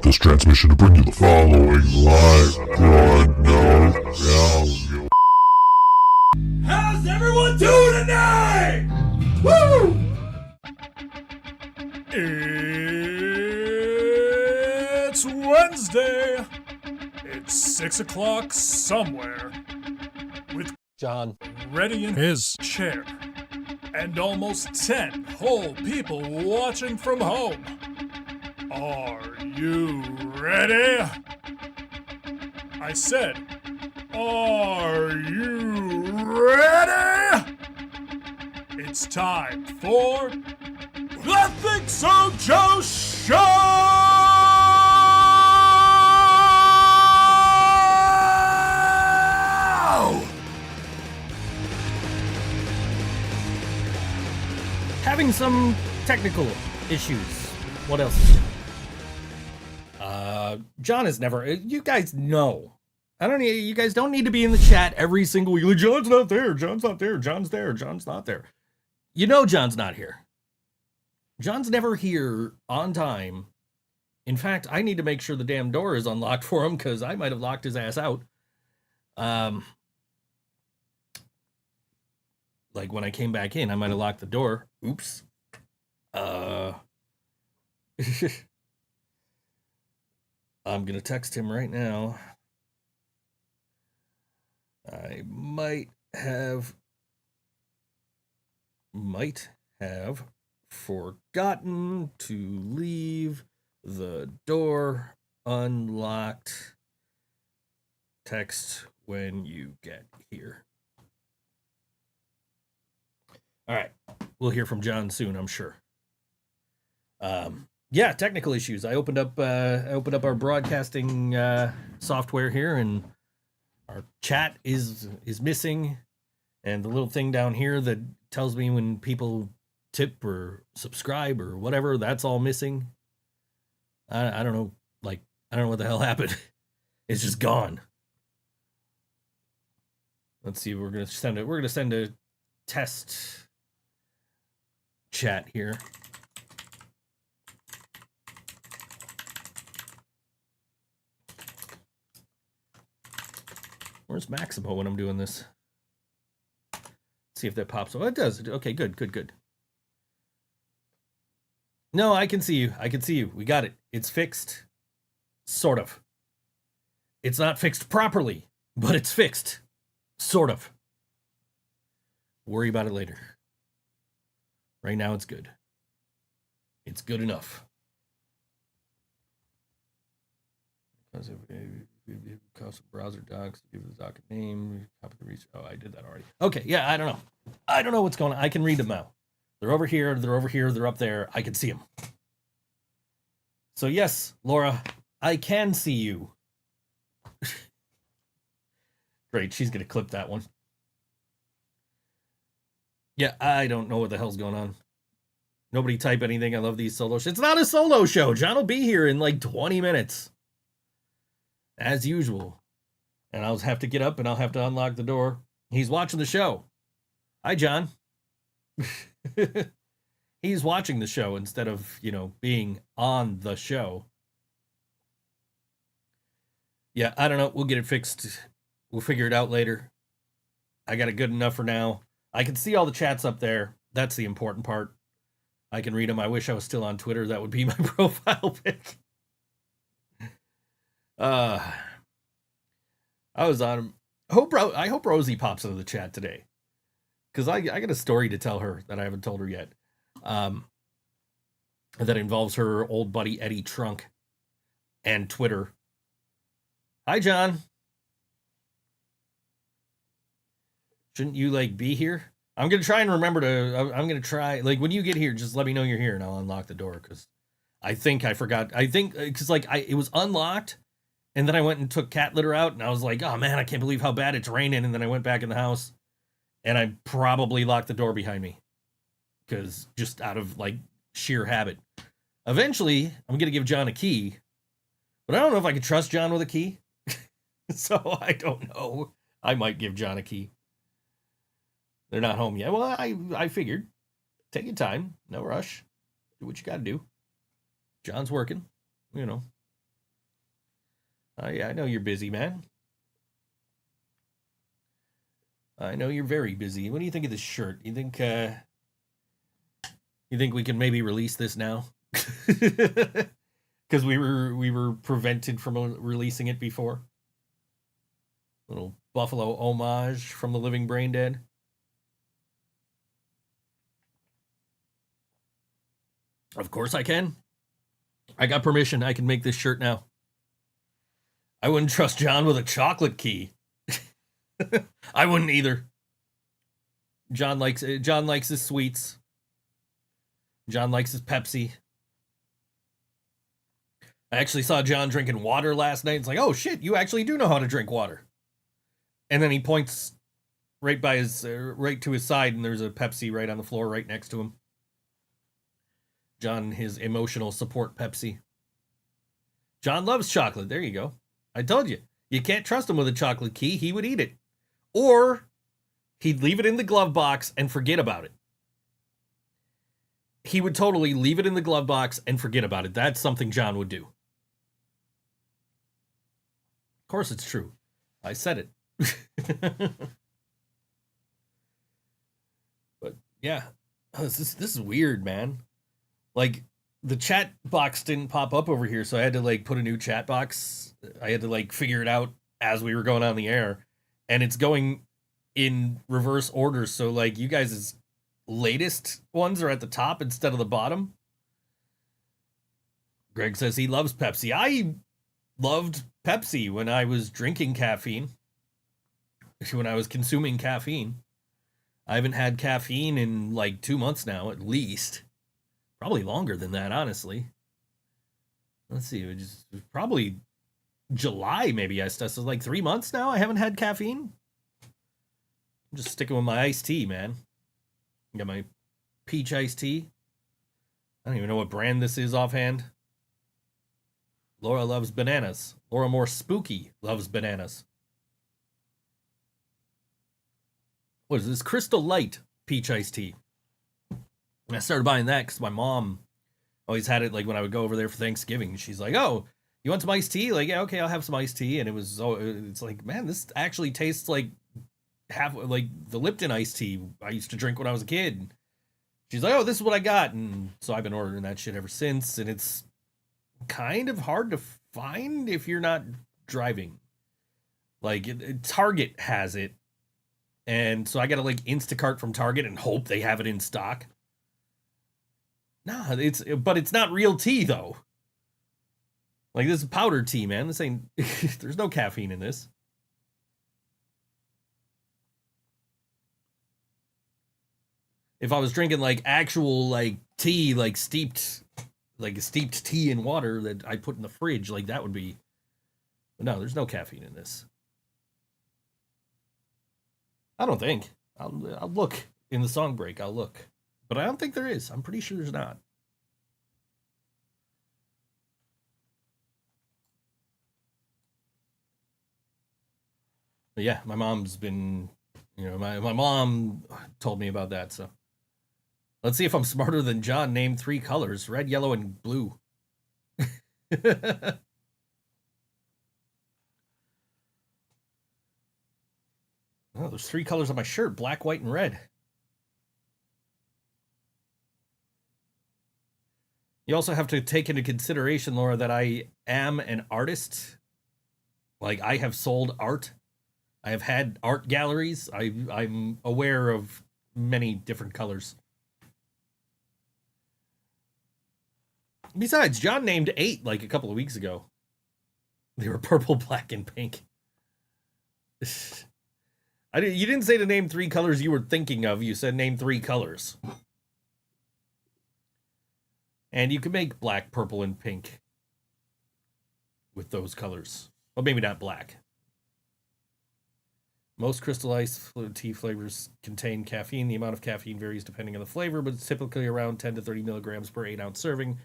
this transmission to bring you the following live broadcast. How's everyone doing tonight? Woo! It's Wednesday. It's 6 o'clock somewhere. With John ready in his chair. And almost 10 whole people watching from home. Are you ready? I said, are you ready? It's time for the Think So Joe Show! having some technical issues. What else? John is never. You guys know. I don't need. You guys don't need to be in the chat every single. You're like, John's not there. John's not there. John's there. John's not there. You know John's not here. John's never here on time. In fact, I need to make sure the damn door is unlocked for him because I might have locked his ass out. Like when I came back in, I might have locked the door. Oops. I'm gonna text him right now. I might have forgotten to leave the door unlocked. Text when you get here. All right, we'll hear from John soon, I'm sure. Yeah, technical issues. I opened up our broadcasting software here, and our chat is missing, and the little thing down here that tells me when people tip or subscribe or whatever, that's all missing. I don't know, like I don't know what the hell happened. It's just gone. Let's see. We're gonna send a test chat here. Where's Maximo when I'm doing this? Let's see if that pops up. Oh, it does. Okay, good. No, I can see you. We got it. It's fixed. Sort of. It's not fixed properly, but it's fixed. Sort of. Worry about it later. Right now, it's good. It's good enough. Because custom browser docs, give the doc a name, copy the reach. Oh, I did that already. Okay, yeah, I don't know. I don't know what's going on. I can read them now. They're over here, they're up there. I can see them. So yes, Laura, I can see you. Great, she's going to clip that one. Yeah, I don't know what the hell's going on. Nobody type anything. I love these solo shows. It's not a solo show. John will be here in like 20 minutes. As usual. And I'll have to get up and I'll have to unlock the door. He's watching the show. Hi, John. He's watching the show instead of, being on the show. Yeah, I don't know. We'll get it fixed. We'll figure it out later. I got it good enough for now. I can see all the chats up there. That's the important part. I can read them. I wish I was still on Twitter. That would be my profile pic. I was on. I hope Rosie pops into the chat today, because I got a story to tell her that I haven't told her yet. That involves her old buddy Eddie Trunk and Twitter. Hi, John. Shouldn't you be here? I'm gonna try and remember to. I'm gonna try when you get here, just let me know you're here and I'll unlock the door, because I think I forgot. I think because it was unlocked. And then I went and took cat litter out, and I was like, oh, man, I can't believe how bad it's raining. And then I went back in the house, and I probably locked the door behind me, because just out of, sheer habit. Eventually, I'm going to give John a key, but I don't know if I can trust John with a key. So I don't know. I might give John a key. They're not home yet. Well, I figured. Take your time. No rush. Do what you got to do. John's working, Yeah, I know you're busy, man. I know you're very busy. What do you think of this shirt? You think we can maybe release this now? Because we were prevented from releasing it before. Little Buffalo homage from the living brain dead. Of course I can. I got permission. I can make this shirt now. I wouldn't trust John with a chocolate key. I wouldn't either. John likes his sweets. John likes his Pepsi. I actually saw John drinking water last night. It's like, oh shit, you actually do know how to drink water. And then he points right by his right to his side, and there's a Pepsi right on the floor right next to him. John, his emotional support Pepsi. John loves chocolate. There you go. I told you. You can't trust him with a chocolate key. He would eat it. Or he'd leave it in the glove box and forget about it. He would totally leave it in the glove box and forget about it. That's something John would do. Of course it's true. I said it. But yeah, this is weird, man. Like, the chat box didn't pop up over here, so I had to like put a new chat box. I had to like figure it out as we were going on the air, and it's going in reverse order. So like you guys' latest ones are at the top instead of the bottom. Greg says he loves Pepsi. I loved Pepsi when I was drinking caffeine. When I was consuming caffeine. I haven't had caffeine in like 2 months now, at least. Probably longer than that, honestly. Let's see, it was probably July, maybe I started. So like 3 months now, I haven't had caffeine. I'm just sticking with my iced tea, man. Got my peach iced tea. I don't even know what brand this is offhand. Laura loves bananas. Laura More Spooky loves bananas. What is this? Crystal Light peach iced tea. And I started buying that because my mom always had it like when I would go over there for Thanksgiving. She's like, oh, you want some iced tea? Like, yeah, okay, I'll have some iced tea. And it's like, man, this actually tastes like half like the Lipton iced tea I used to drink when I was a kid. She's like, oh, this is what I got. And so I've been ordering that shit ever since. And it's kind of hard to find if you're not driving. Like, Target has it. And so I got to like Instacart from Target and hope they have it in stock. Nah, but it's not real tea though. Like, this is powder tea, man. This ain't there's no caffeine in this. If I was drinking like actual like tea, like steeped tea in water that I put in the fridge, like that would be. But no, there's no caffeine in this. I don't think. I'll look in the song break. I'll look. But I don't think there is. I'm pretty sure there's not. But yeah, my mom's been, my mom told me about that. So let's see if I'm smarter than John. Name 3 colors: red, yellow, and blue. Oh, there's 3 colors on my shirt: black, white, and red. You also have to take into consideration, Laura, that I am an artist. Like, I have sold art. I have had art galleries. I'm aware of many different colors. Besides, John named 8 like a couple of weeks ago. They were purple, black, and pink. You didn't say to name 3 colors you were thinking of. You said name 3 colors. And you can make black, purple, and pink with those colors. Well, maybe not black. Most crystallized tea flavors contain caffeine. The amount of caffeine varies depending on the flavor, but it's typically around 10 to 30 milligrams per 8-ounce serving.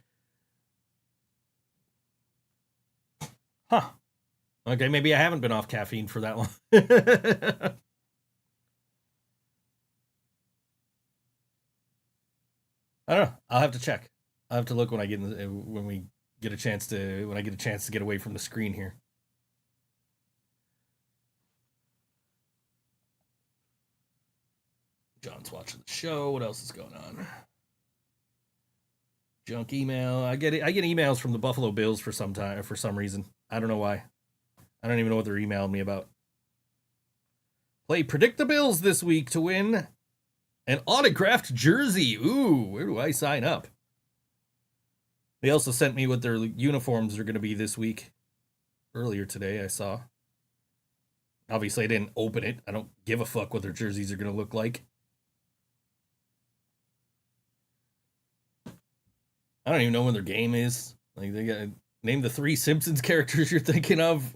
Huh. Okay, maybe I haven't been off caffeine for that long. I don't know. I'll have to check. I'll have to look when I get when I get a chance to get away from the screen here. John's watching the show. What else is going on? Junk email. I get emails from the Buffalo Bills for some reason. I don't know why. I don't even know what they're emailing me about. Predict the Bills this week to win an autographed jersey. Ooh, where do I sign up? They also sent me what their uniforms are going to be this week. Earlier today, I saw. Obviously, I didn't open it. I don't give a fuck what their jerseys are going to look like. I don't even know when their game is. Like, they got to name the 3 Simpsons characters you're thinking of.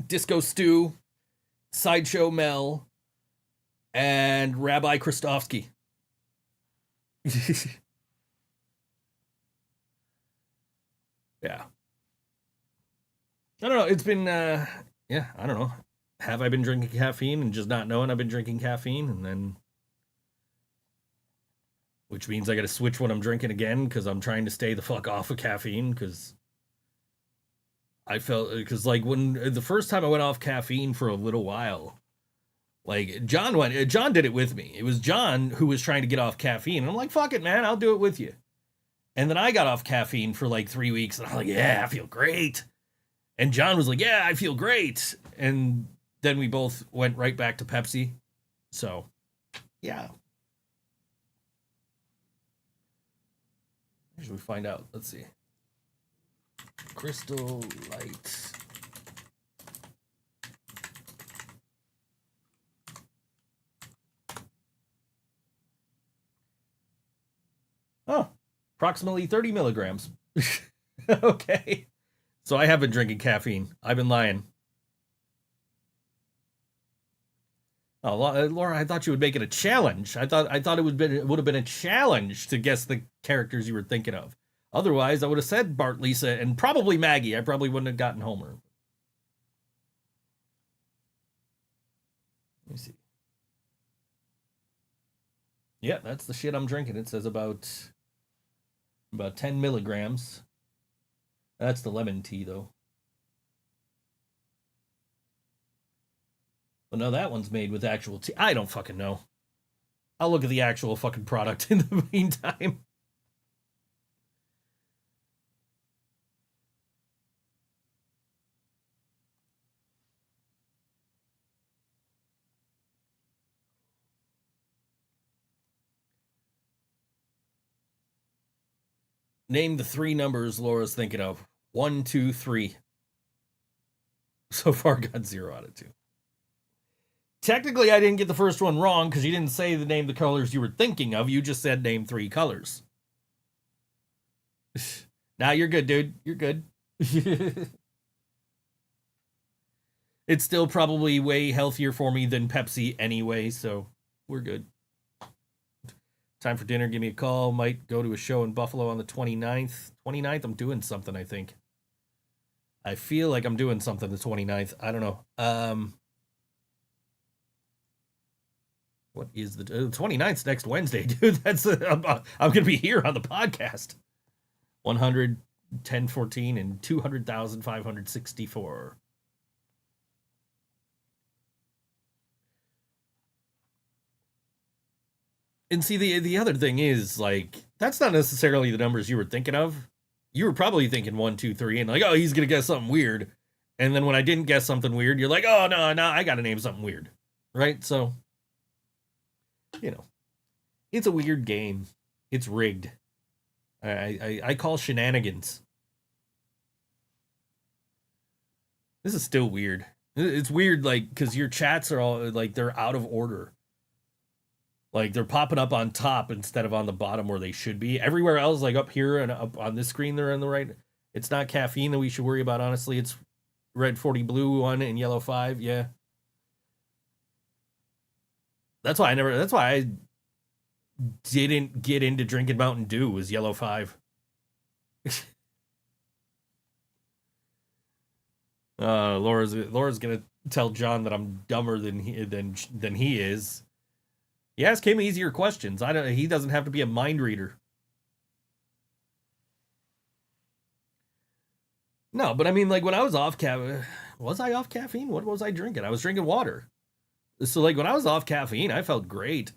Disco Stu, Sideshow Mel, and Rabbi Kristofsky. Yeah. I don't know. It's been, I don't know. Have I been drinking caffeine and just not knowing I've been drinking caffeine? And then, which means I got to switch what I'm drinking again because I'm trying to stay the fuck off of caffeine because like when the first time I went off caffeine for a little while, like John did it with me. It was John who was trying to get off caffeine. And I'm like, fuck it, man. I'll do it with you. And then I got off caffeine for like 3 weeks and I'm like, yeah, I feel great. And John was like, yeah, I feel great. And then we both went right back to Pepsi. So, yeah. How should we find out? Let's see. Crystal Light. Oh, approximately 30 milligrams. Okay. So I have been drinking caffeine. I've been lying. Oh, Laura, I thought you would make it a challenge. I thought it would have been a challenge to guess the characters you were thinking of. Otherwise, I would have said Bart, Lisa, and probably Maggie. I probably wouldn't have gotten Homer. Let me see. Yeah, that's the shit I'm drinking. It says about 10 milligrams. That's the lemon tea, though. Well, no, that one's made with actual tea. I don't fucking know. I'll look at the actual fucking product in the meantime. Name the 3 numbers Laura's thinking of. 1, 2, 3. So far, got 0 out of 2. Technically, I didn't get the first one wrong because you didn't say the name the colors you were thinking of. You just said name 3 colors. Nah, you're good, dude. You're good. It's still probably way healthier for me than Pepsi anyway, so we're good. Time for dinner. Give me a call. Might go to a show in Buffalo on the 29th. 29th, I'm doing something, I think. I feel like I'm doing something the 29th. I don't know. What is the 29th next Wednesday, dude? That's I'm going to be here on the podcast. 100, 1014, and 200,564. And see, the other thing is, like, that's not necessarily the numbers you were thinking of. You were probably thinking 1, 2, 3, and like, oh, he's going to guess something weird. And then when I didn't guess something weird, you're like, oh, no, I got to name something weird. Right? So, you know, it's a weird game. It's rigged. I call shenanigans. This is still weird. It's weird, like, because your chats are all, like, they're out of order. Like, they're popping up on top instead of on the bottom where they should be. Everywhere else, like up here and up on this screen, they're on the right. It's not caffeine that we should worry about, honestly. It's red 40, blue 1, and yellow 5. Yeah. That's why I didn't get into drinking Mountain Dew, was yellow 5. Laura's gonna tell John that I'm dumber than he is. You ask him easier questions. He doesn't have to be a mind reader. No, but I mean, like, when I was off was I off caffeine? What was I drinking? I was drinking water. So, like, when I was off caffeine, I felt great.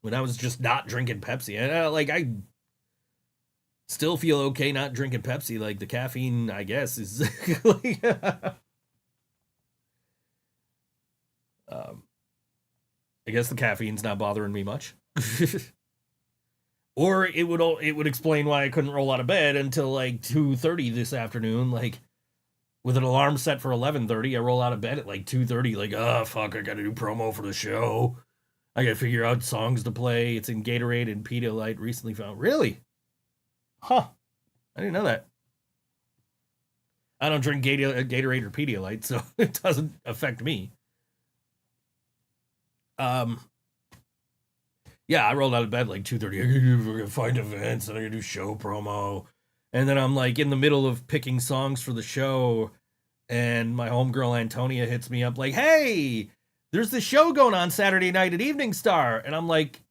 when I was just not drinking Pepsi. And I still feel okay not drinking Pepsi. Like the caffeine, I guess, is like, I guess the caffeine's not bothering me much. Or it would explain why I couldn't roll out of bed until like 2:30 this afternoon. Like with an alarm set for 11:30, I roll out of bed at like 2:30. Like, oh fuck, I gotta do promo for the show. I gotta figure out songs to play. It's in Gatorade and Pedialyte. Recently found. Really? Huh? I didn't know that. I don't drink Gatorade or Pedialyte, so it doesn't affect me. Yeah, I rolled out of bed like 2:30. I'm gonna find events and I'm gonna do show promo. And then I'm like in the middle of picking songs for the show, and my homegirl Antonia hits me up like, hey, there's this show going on Saturday night at Evening Star. And I'm like,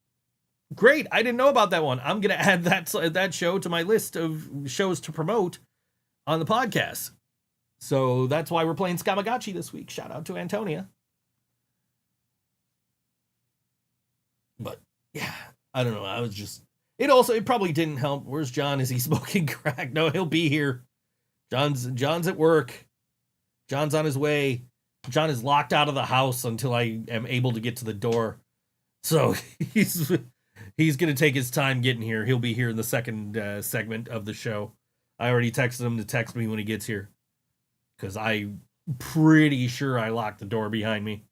great, I didn't know about that one. I'm gonna add that show to my list of shows to promote on the podcast. So that's why we're playing Skamagotchi this week. Shout out to Antonia. But yeah, I don't know. I was just, it probably didn't help. Where's John? Is he smoking crack? No, he'll be here. John's at work. John's on his way. John is locked out of the house until I am able to get to the door. So he's going to take his time getting here. He'll be here in the second segment of the show. I already texted him to text me when he gets here, because I'm pretty sure I locked the door behind me.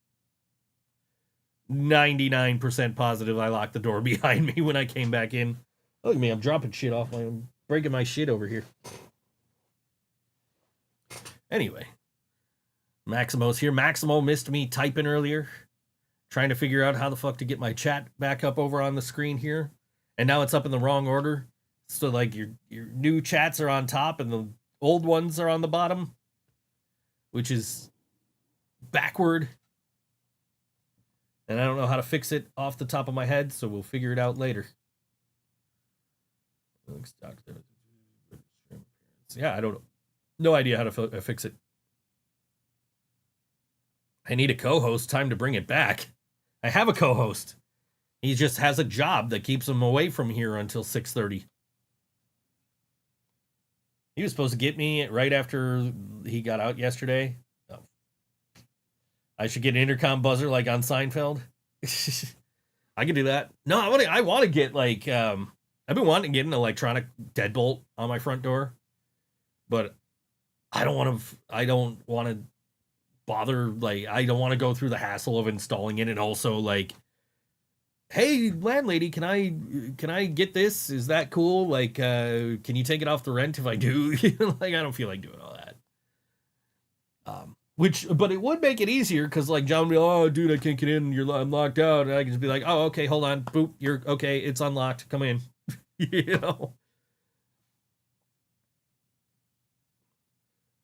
99% positive I locked the door behind me when I came back in. Look at me, I'm dropping shit off. I'm breaking my shit over here. Anyway, Maximo's here. Maximo missed me typing earlier, trying to figure out how the fuck to get my chat back up over on the screen here. And now it's up in the wrong order. So like your new chats are on top and the old ones are on the bottom, which is backward. And I don't know how to fix it off the top of my head, so we'll figure it out later. Yeah, I don't know. No idea how to fix it. I need a co-host. Time to bring it back. I have a co-host. He just has a job that keeps him away from here until 6:30. He was supposed to get me right after he got out yesterday. I should get an intercom buzzer like on Seinfeld. I can do that. No, I want to get like, I've been wanting to get an electronic deadbolt on my front door, but I don't want to bother. Like, I don't want to go through the hassle of installing it. And also like, hey landlady, can I get this? Is that cool? Like, can you take it off the rent if I do? Like, I don't feel like doing all that. But it would make it easier, because like John would be, oh dude, I can't get in, I'm locked out, and I can just be like, oh okay, hold on, boop, you're okay, it's unlocked, come in. You know,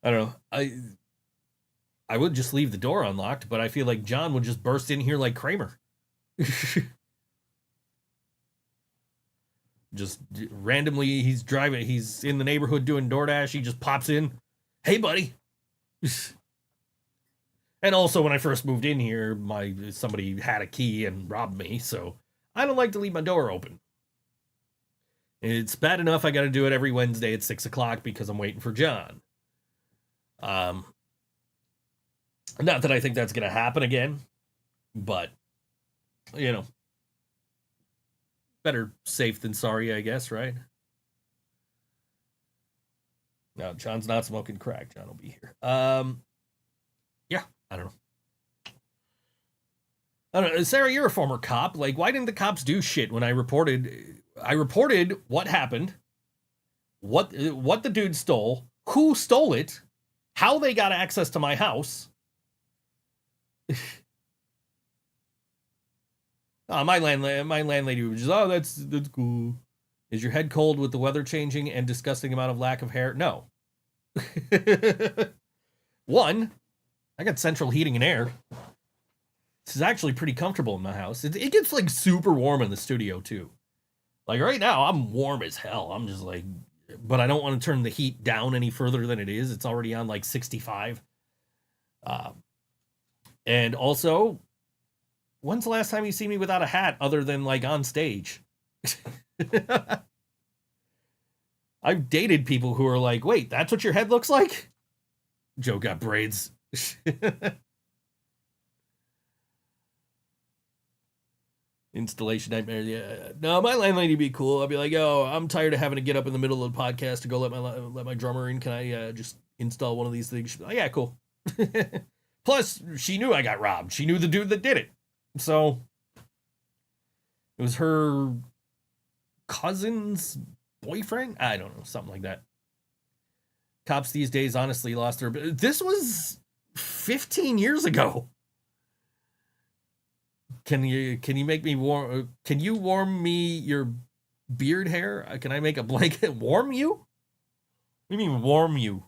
I don't know, I would just leave the door unlocked, but I feel like John would just burst in here like Kramer. Just randomly, he's in the neighborhood doing DoorDash, he just pops in, hey buddy. And also, when I first moved in here, somebody had a key and robbed me, so I don't like to leave my door open. It's bad enough I got to do it every Wednesday at 6 o'clock because I'm waiting for John. Not that I think that's going to happen again, but, you know, better safe than sorry, I guess, right? No, John's not smoking crack. John will be here. Yeah, I don't know. Sarah, you're a former cop. Like, why didn't the cops do shit when I reported what happened, what the dude stole, who stole it, how they got access to my house? My landlady was just, oh, that's cool. Is your head cold with the weather changing and disgusting amount of lack of hair? No. One, I got central heating and air. This is actually pretty comfortable in my house. It gets like super warm in the studio too. Like right now, I'm warm as hell. I'm just like, but I don't want to turn the heat down any further than it is. It's already on like 65. And also, When's the last time you see me without a hat other than like on stage? I've dated people who are like, wait, that's what your head looks like? Joe got braids. Installation nightmare. Yeah. No, my landlady be cool. I'll be like, oh, I'm tired of having to get up in the middle of the podcast to go let my drummer in. Can I just install one of these things? She'd be like, yeah, cool. Plus, she knew I got robbed. She knew the dude that did it. So it was her cousin's boyfriend. I don't know, something like that. Cops these days honestly lost their. This was 15 years ago. Can you make me warm? Can you warm me your beard hair? Can I make a blanket? Warm you? What do you mean warm you?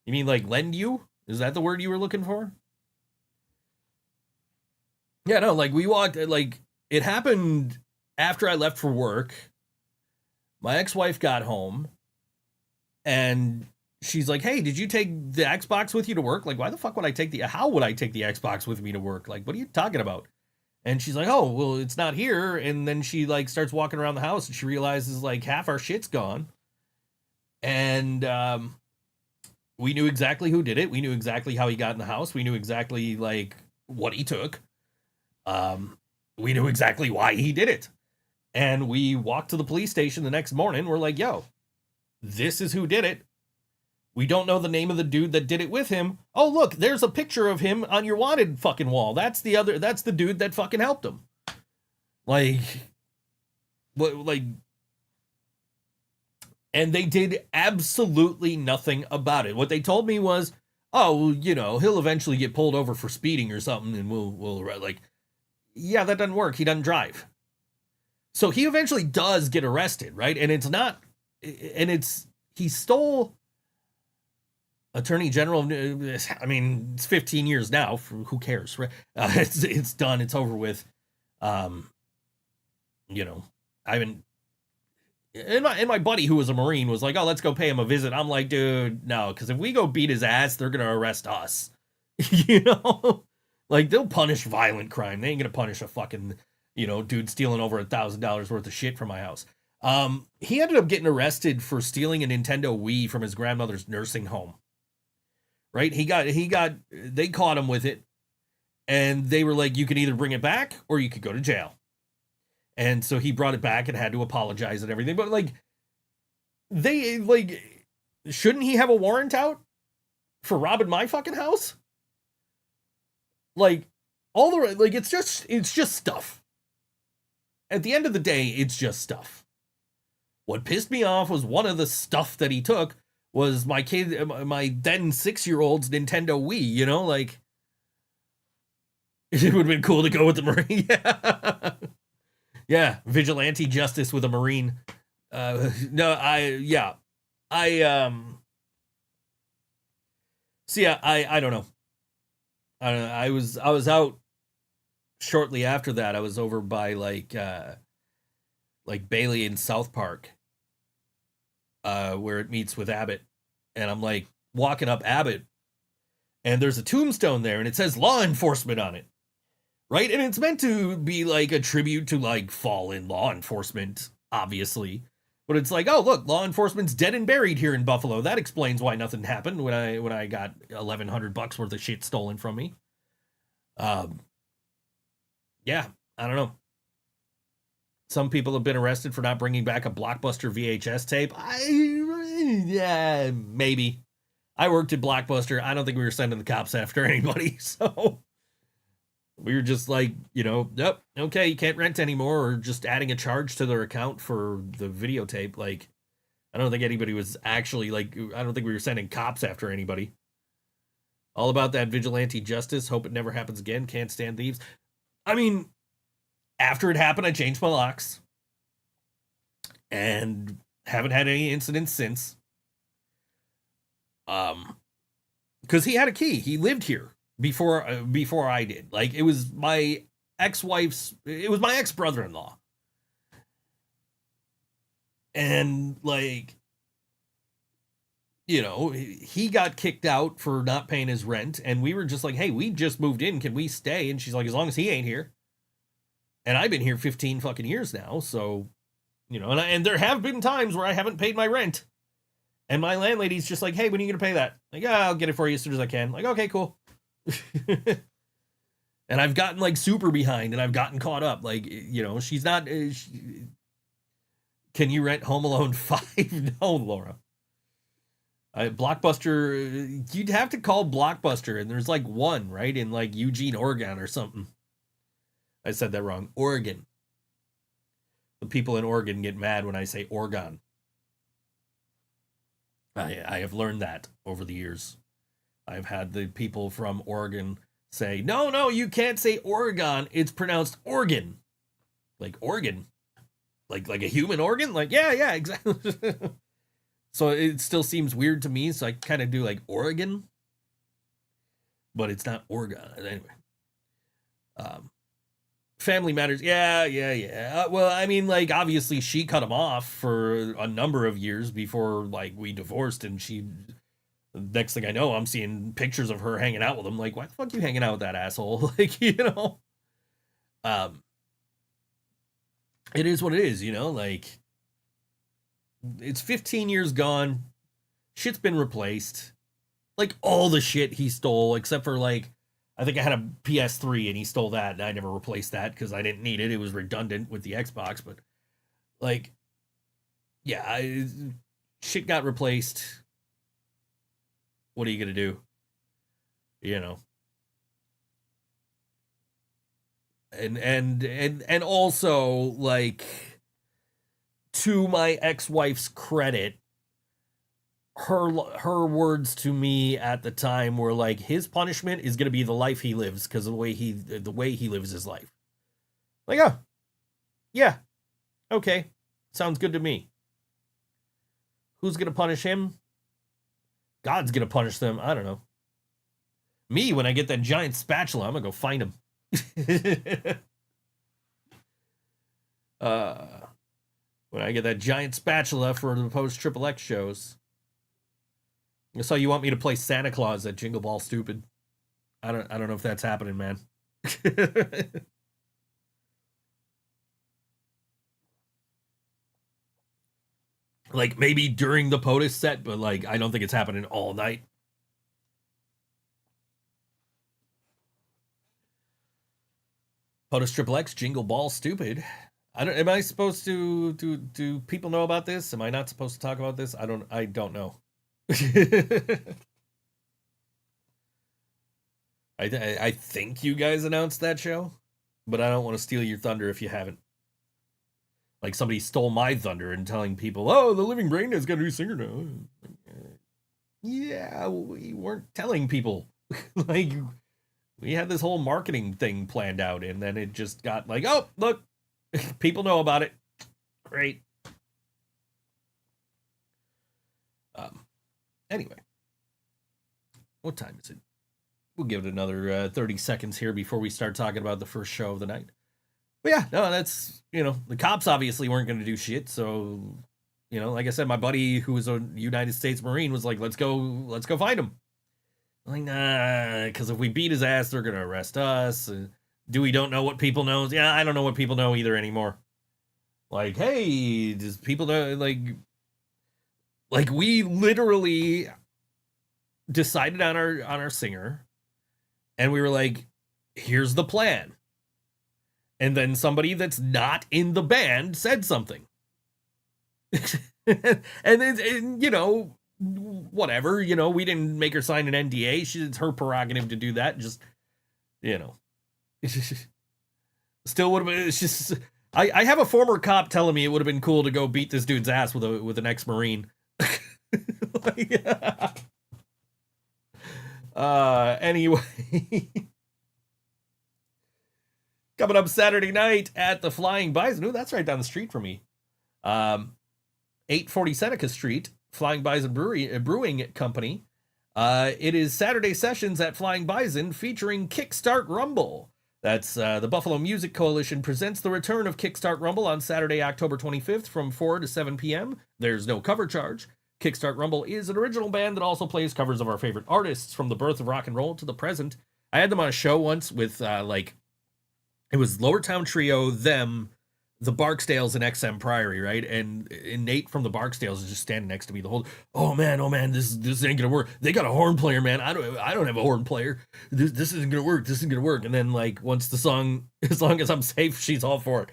You mean like lend you? Is that the word you were looking for? Yeah, no, like we walked, like it happened after I left for work. My ex-wife got home and she's like, hey, did you take the Xbox with you to work? Like, why the fuck would I how would I take the Xbox with me to work? Like, what are you talking about? And she's like, oh, well, it's not here. And then she like starts walking around the house and she realizes like half our shit's gone. And we knew exactly who did it. We knew exactly how he got in the house. We knew exactly like what he took. We knew exactly why he did it. And we walked to the police station the next morning. We're like, yo, this is who did it. We don't know the name of the dude that did it with him. Oh, look, there's a picture of him on your wanted fucking wall. That's the dude that fucking helped him. Like, what, like, and they did absolutely nothing about it. What they told me was, oh, well, you know, he'll eventually get pulled over for speeding or something and we'll like, yeah, that doesn't work. He doesn't drive. So he eventually does get arrested, right? And he stole Attorney General. I mean, it's 15 years now. Who cares? Right? It's done. It's over with. You know, I haven't. And my buddy who was a Marine was like, oh, let's go pay him a visit. I'm like, dude, no, because if we go beat his ass, they're gonna arrest us. You know, like they'll punish violent crime. They ain't gonna punish a fucking, you know, dude stealing over $1,000 worth of shit from my house. He ended up getting arrested for stealing a Nintendo Wii from his grandmother's nursing home. Right? They caught him with it and they were like, you can either bring it back or you could go to jail. And so he brought it back and had to apologize and everything. But like, shouldn't he have a warrant out for robbing my fucking house? Like, it's just stuff. At the end of the day, it's just stuff. What pissed me off was one of the stuff that he took was my then 6-year-old's Nintendo Wii, you know, like, it would have been cool to go with the Marine. Yeah. Yeah, vigilante justice with a Marine. So yeah, I don't know. I was out shortly after that. I was over by like Bailey in South Park, where it meets with Abbott, and I'm like walking up Abbott, and there's a tombstone there, and it says law enforcement on it. Right? And it's meant to be like a tribute to like fallen law enforcement, obviously. But it's like, oh, look, law enforcement's dead and buried here in Buffalo. That explains why nothing happened when I got $1,100 worth of shit stolen from me. Yeah, I don't know. Some people have been arrested for not bringing back a Blockbuster VHS tape. Yeah, maybe. I worked at Blockbuster. I don't think we were sending the cops after anybody, so we were just like, you know, yep, okay, you can't rent anymore, or just adding a charge to their account for the videotape. Like, I don't think anybody was actually, like, I don't think we were sending cops after anybody. All about that vigilante justice. Hope it never happens again. Can't stand thieves. I mean, after it happened, I changed my locks. And haven't had any incidents since. Because he had a key. He lived here before I did. Like, it was my ex-brother-in-law. And like, you know, he got kicked out for not paying his rent, and we were just like, hey, we just moved in, can we stay? And she's like, as long as he ain't here. And I've been here 15 fucking years now, so, you know, and there have been times where I haven't paid my rent. And my landlady's just like, hey, when are you going to pay that? Like, yeah, I'll get it for you as soon as I can. Like, okay, cool. And I've gotten, like, super behind, and I've gotten caught up. Like, you know, she's not... Can you rent Home Alone 5? No, Laura. Blockbuster... You'd have to call Blockbuster, and there's, like, one, right? In, like, Eugene, Oregon or something. I said that wrong. Oregon. The people in Oregon get mad when I say Oregon. I have learned that over the years. I've had the people from Oregon say, no, you can't say Oregon. It's pronounced Oregon. Like Oregon. Like a human organ? Like, yeah, exactly. So it still seems weird to me. So I kind of do like Oregon. But it's not Oregon. Anyway. Family Matters. Yeah. Well, I mean, like, obviously she cut him off for a number of years before, like, we divorced, and next thing I know, I'm seeing pictures of her hanging out with him. Like, why the fuck you hanging out with that asshole? Like, you know, it is what it is, you know, like, it's 15 years gone. Shit's been replaced. Like, all the shit he stole, except for, like, I think I had a PS3 and he stole that, and I never replaced that because I didn't need it. It was redundant with the Xbox, but, like, yeah, shit got replaced. What are you going to do? You know? And also, like, to my ex-wife's credit, her words to me at the time were like, his punishment is going to be the life he lives because of the way he lives his life. Like, oh, yeah, okay, sounds good to me. Who's going to punish him? God's going to punish them. I don't know. Me, when I get that giant spatula, I'm going to go find him. When I get that giant spatula for the post Triple X shows. So you want me to play Santa Claus at Jingle Ball Stupid? I don't know if that's happening, man. Like, maybe during the POTUS set, but, like, I don't think it's happening all night. POTUS Triple X, Jingle Ball Stupid. Am I supposed to... Do people know about this? Am I not supposed to talk about this? I don't know. I think you guys announced that show, but I don't want to steal your thunder if you haven't. Like, somebody stole my thunder and telling people, oh, the Living Brain has got a new singer now. Yeah, we weren't telling people. Like, we had this whole marketing thing planned out, and then it just got like, oh, look, people know about it. Great. Anyway, what time is it? We'll give it another 30 seconds here before we start talking about the first show of the night. But yeah, no, that's, you know, the cops obviously weren't going to do shit. So, you know, like I said, my buddy who was a United States Marine was like, let's go find him. I'm like, nah, because if we beat his ass, they're going to arrest us. We don't know what people know? Yeah, I don't know what people know either anymore. Like, hey, does people know, like we literally decided on our singer, and we were like, here's the plan. And then somebody that's not in the band said something. and you know, whatever, you know, we didn't make her sign an NDA. It's her prerogative to do that. Just, you know, still would have been, it's just, I have a former cop telling me it would have been cool to go beat this dude's ass with an ex-Marine. Anyway, coming up Saturday night at the Flying Bison. Ooh, that's right down the street from me. 840 Seneca Street, Flying Bison Brewing Company. It is Saturday sessions at Flying Bison featuring Kickstart Rumble. That's the Buffalo Music Coalition presents the return of Kickstart Rumble on Saturday, October 25th from 4 to 7 p.m. There's no cover charge. Kickstart Rumble is an original band that also plays covers of our favorite artists from the birth of rock and roll to the present. I had them on a show once with, it was Lower Town Trio, them, the Barksdales, and XM Priory, right? And Nate from the Barksdales is just standing next to me the whole, oh man, this ain't gonna work. They got a horn player, man. I don't have a horn player. This isn't gonna work. This isn't gonna work. And then, like, once the song, as long as I'm safe, she's all for it.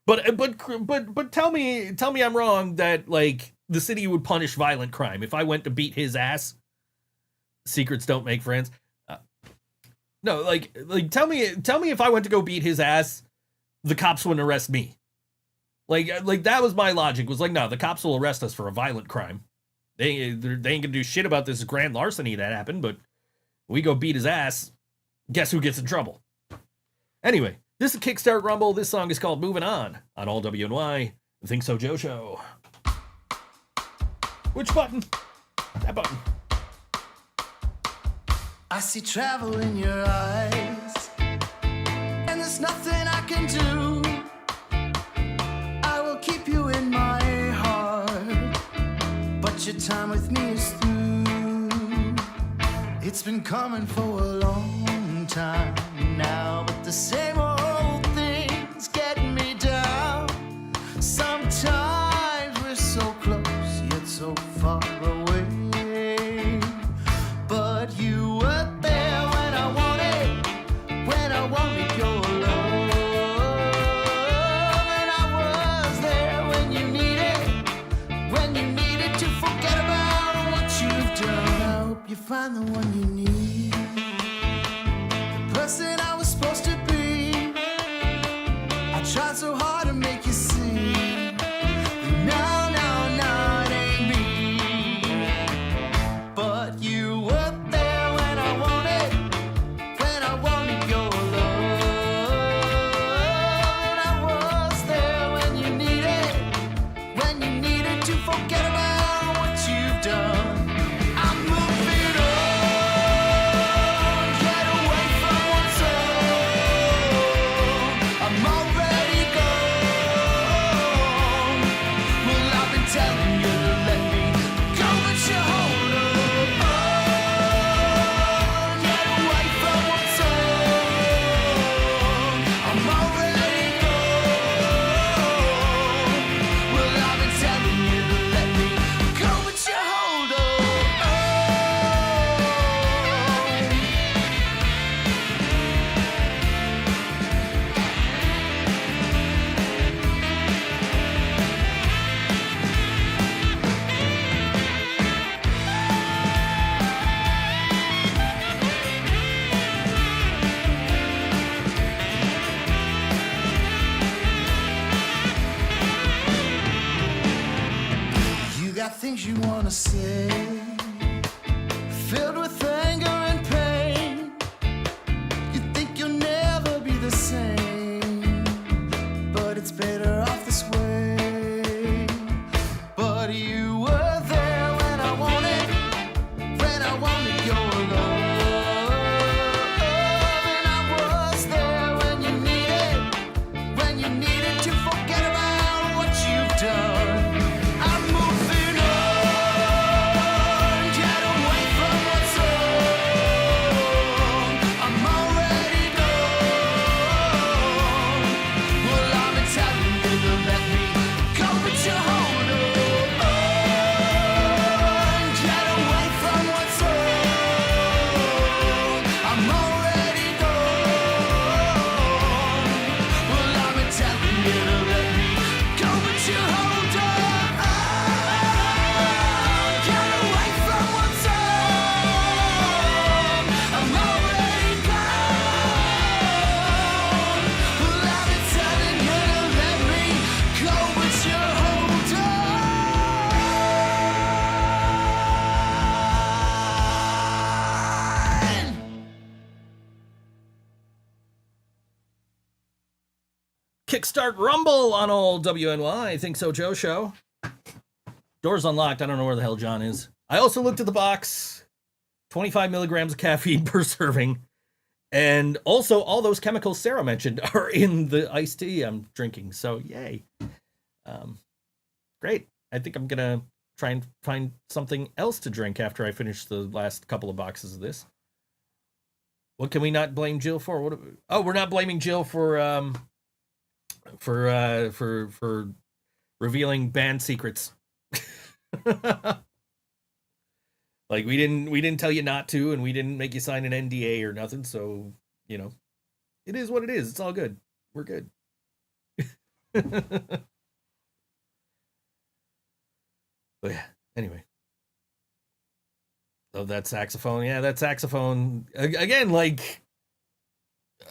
But tell me I'm wrong that, like, the city would punish violent crime if I went to beat his ass. Secrets don't make friends. No, like tell me if I went to go beat his ass, the cops wouldn't arrest me. Like that was my logic. Was like, no, the cops will arrest us for a violent crime. They ain't gonna do shit about this grand larceny that happened. But we go beat his ass. Guess who gets in trouble? Anyway. This is Kickstart Rumble. This song is called Moving On all WNY, the Think So Joe Show. Which button? That button. I see travel in your eyes, and there's nothing I can do. I will keep you in my heart, but your time with me is through. It's been coming for a long time now, but the same old things getting me down. Sometimes we're so close, yet so far away. But you were there when I wanted your love. And I was there when you needed to forget about what you've done. I hope you find the one you need, the person I was supposed to be. I tried so hard to make you see. No, it ain't me. But you were there when I wanted your love. And I was there when you needed to forget about what you've done. I'm moving on, get away from what's on. I'm already gone. Well, I've been telling you to let me go, but you hold on. Get away from what's on. I'm already gone. Well, I've been telling you to let me go, but you hold on. You got things you wanna say, filled with anger and pain. You think you'll never be the same, but it's better off this way. But you were there when I wanted your love. And I was there when you needed to forget about what you've done. I'm moving on, get away from what's on. I'm already gone. Well, I've been telling you to let me go, but you hold on. Get away from what's on. I'm already gone. Well, I've been telling you to let me go, but you hold on. Get away from what's on. I'm already gone. Well, I've been telling you to let me go, but you hold on. Kickstart Rumble on old WNY, Think So Joe Show. Door's unlocked. I don't know where the hell John is. I also looked at the box. 25 milligrams of caffeine per serving. And also all those chemicals Sarah mentioned are in the iced tea I'm drinking. So yay. Great. I think I'm gonna try and find something else to drink after I finish the last couple of boxes of this. What can we not blame Jill for? We're not blaming Jill for revealing band secrets. Like we didn't tell you not to, and we didn't make you sign an NDA or nothing. So it is what it is. It's all good. We're good. But yeah. Anyway. Love that saxophone. Yeah, that saxophone again. Like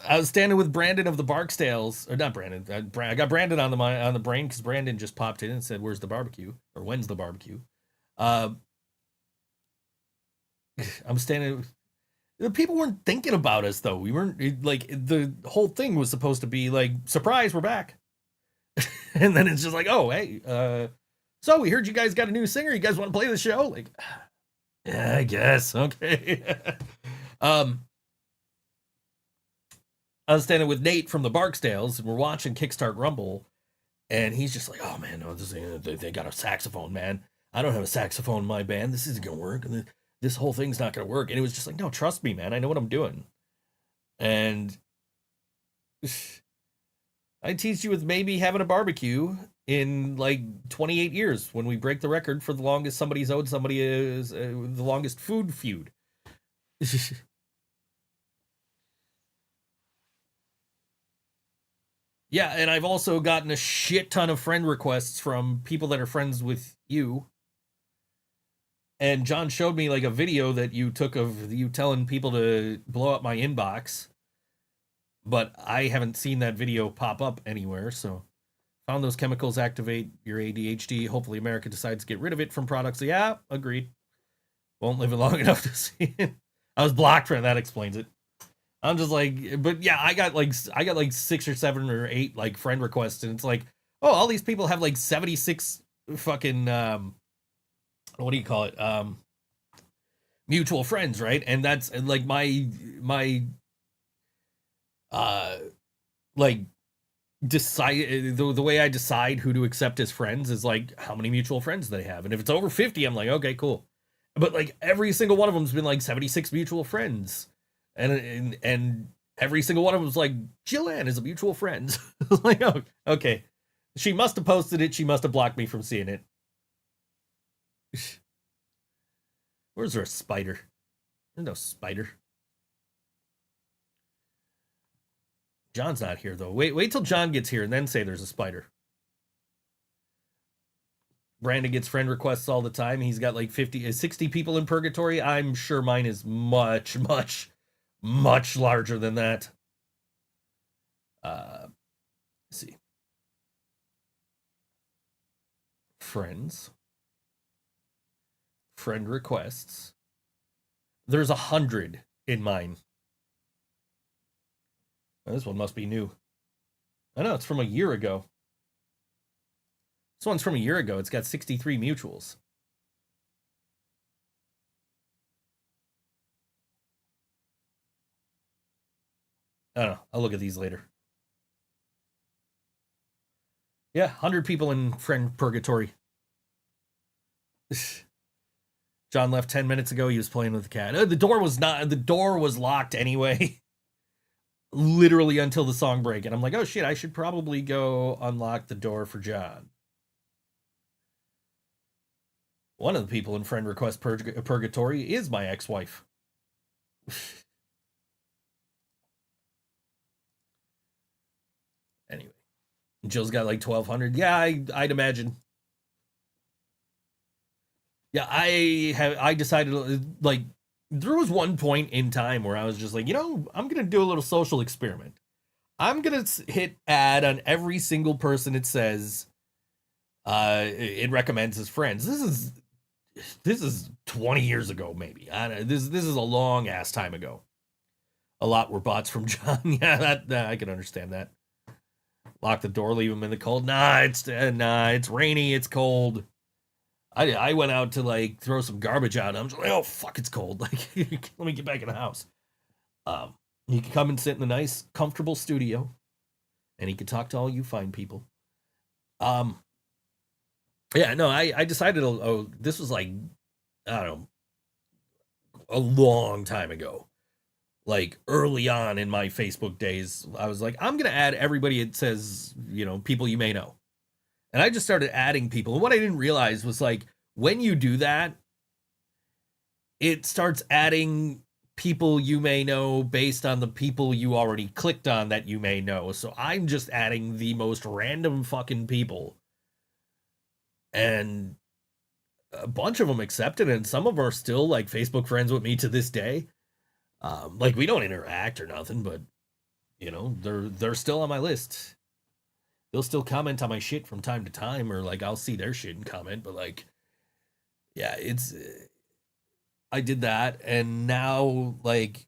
I was standing with Brandon of the Barksdales, or not Brandon. I got Brandon on the brain because Brandon just popped in and said, "Where's the barbecue?" or "When's the barbecue?" I'm standing. The people weren't thinking about us though. We weren't like the whole thing was supposed to be like surprise, we're back, and then it's just like, oh hey, so we heard you guys got a new singer. You guys want to play the show? Like. Yeah, I guess. Okay. I was standing with Nate from the Barksdales, and we're watching Kickstart Rumble, and he's just like, "Oh man, no, they got a saxophone, man. I don't have a saxophone in my band. This isn't gonna work, and this whole thing's not gonna work." And it was just like, "No, trust me, man. I know what I'm doing." And I teased you with maybe having a barbecue in like 28 years when we break the record for the longest somebody's owed somebody is the longest food feud. Yeah, and I've also gotten a shit ton of friend requests from people that are friends with you. And John showed me like a video that you took of you telling people to blow up my inbox. But I haven't seen that video pop up anywhere, so found those chemicals activate your ADHD. Hopefully America decides to get rid of it from products. Yeah, agreed. Won't live it long enough to see it. I was blocked for it. That explains it. I'm just like, but yeah, I got like 6 or 7 or 8 like friend requests, and it's like, oh, all these people have like 76 fucking what do you call it? Mutual friends, right? And that's like my like decide the way I decide who to accept as friends is like how many mutual friends they have. And if it's over 50, I'm like, okay, cool. But like every single one of them's been like 76 mutual friends. And every single one of them's like, Jillian is a mutual friend. Like, oh, okay. She must have posted it. She must have blocked me from seeing it. Where's there a spider? There's no spider. John's not here though. Wait till John gets here and then say there's a spider. Brandon gets friend requests all the time. He's got like 60 people in purgatory. I'm sure mine is much, much, much larger than that. Let's see. Friends. Friend requests. There's 100 in mine. This one must be new. I know, it's from a year ago. This one's from a year ago. It's got 63 mutuals. I don't know. I'll look at these later. Yeah, 100 people in friend purgatory. John left 10 minutes ago. He was playing with the cat. The door was locked anyway. Literally until the song break, and I'm like, oh shit, I should probably go unlock the door for John. One of the people in friend request purgatory is my ex-wife. Anyway, Jill's got like 1,200. Yeah, I'd imagine. Yeah, I decided like. There was one point in time where I was just like, I'm going to do a little social experiment. I'm going to hit add on every single person it says it recommends as friends. This is 20 years ago, maybe. This is a long ass time ago. A lot were bots from John. Yeah, that I can understand that. Lock the door, leave him in the cold. Nah, it's rainy, it's cold. I went out to like throw some garbage out. I'm just like, oh fuck, it's cold. Like, let me get back in the house. He can come and sit in the nice, comfortable studio, and he can talk to all you fine people. Yeah, no, I decided, oh, this was like, I don't know, a long time ago. Like early on in my Facebook days, I was like, I'm going to add everybody. It says, people you may know. And I just started adding people. And what I didn't realize was like, when you do that, it starts adding people you may know based on the people you already clicked on that you may know. So I'm just adding the most random fucking people. And a bunch of them accepted, and some of them are still like Facebook friends with me to this day. Like we don't interact or nothing, but they're still on my list. They'll still comment on my shit from time to time, or like I'll see their shit and comment, but like, yeah, I did that, and now like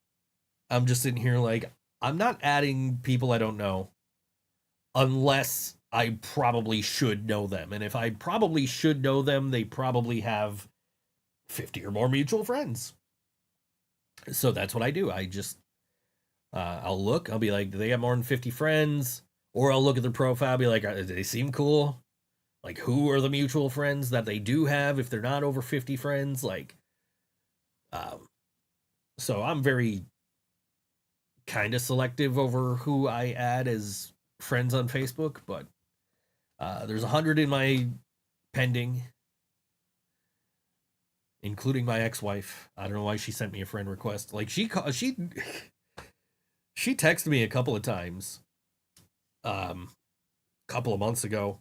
I'm just sitting here like I'm not adding people I don't know unless I probably should know them. And if I probably should know them, they probably have 50 or more mutual friends. So that's what I do. I just, I'll look, I'll be like, do they have more than 50 friends? Or I'll look at their profile, be like, do they seem cool? Like, who are the mutual friends that they do have if they're not over 50 friends? Like, so I'm very kind of selective over who I add as friends on Facebook, but there's 100 in my pending, including my ex-wife. I don't know why she sent me a friend request. Like she texted me a couple of times, couple of months ago,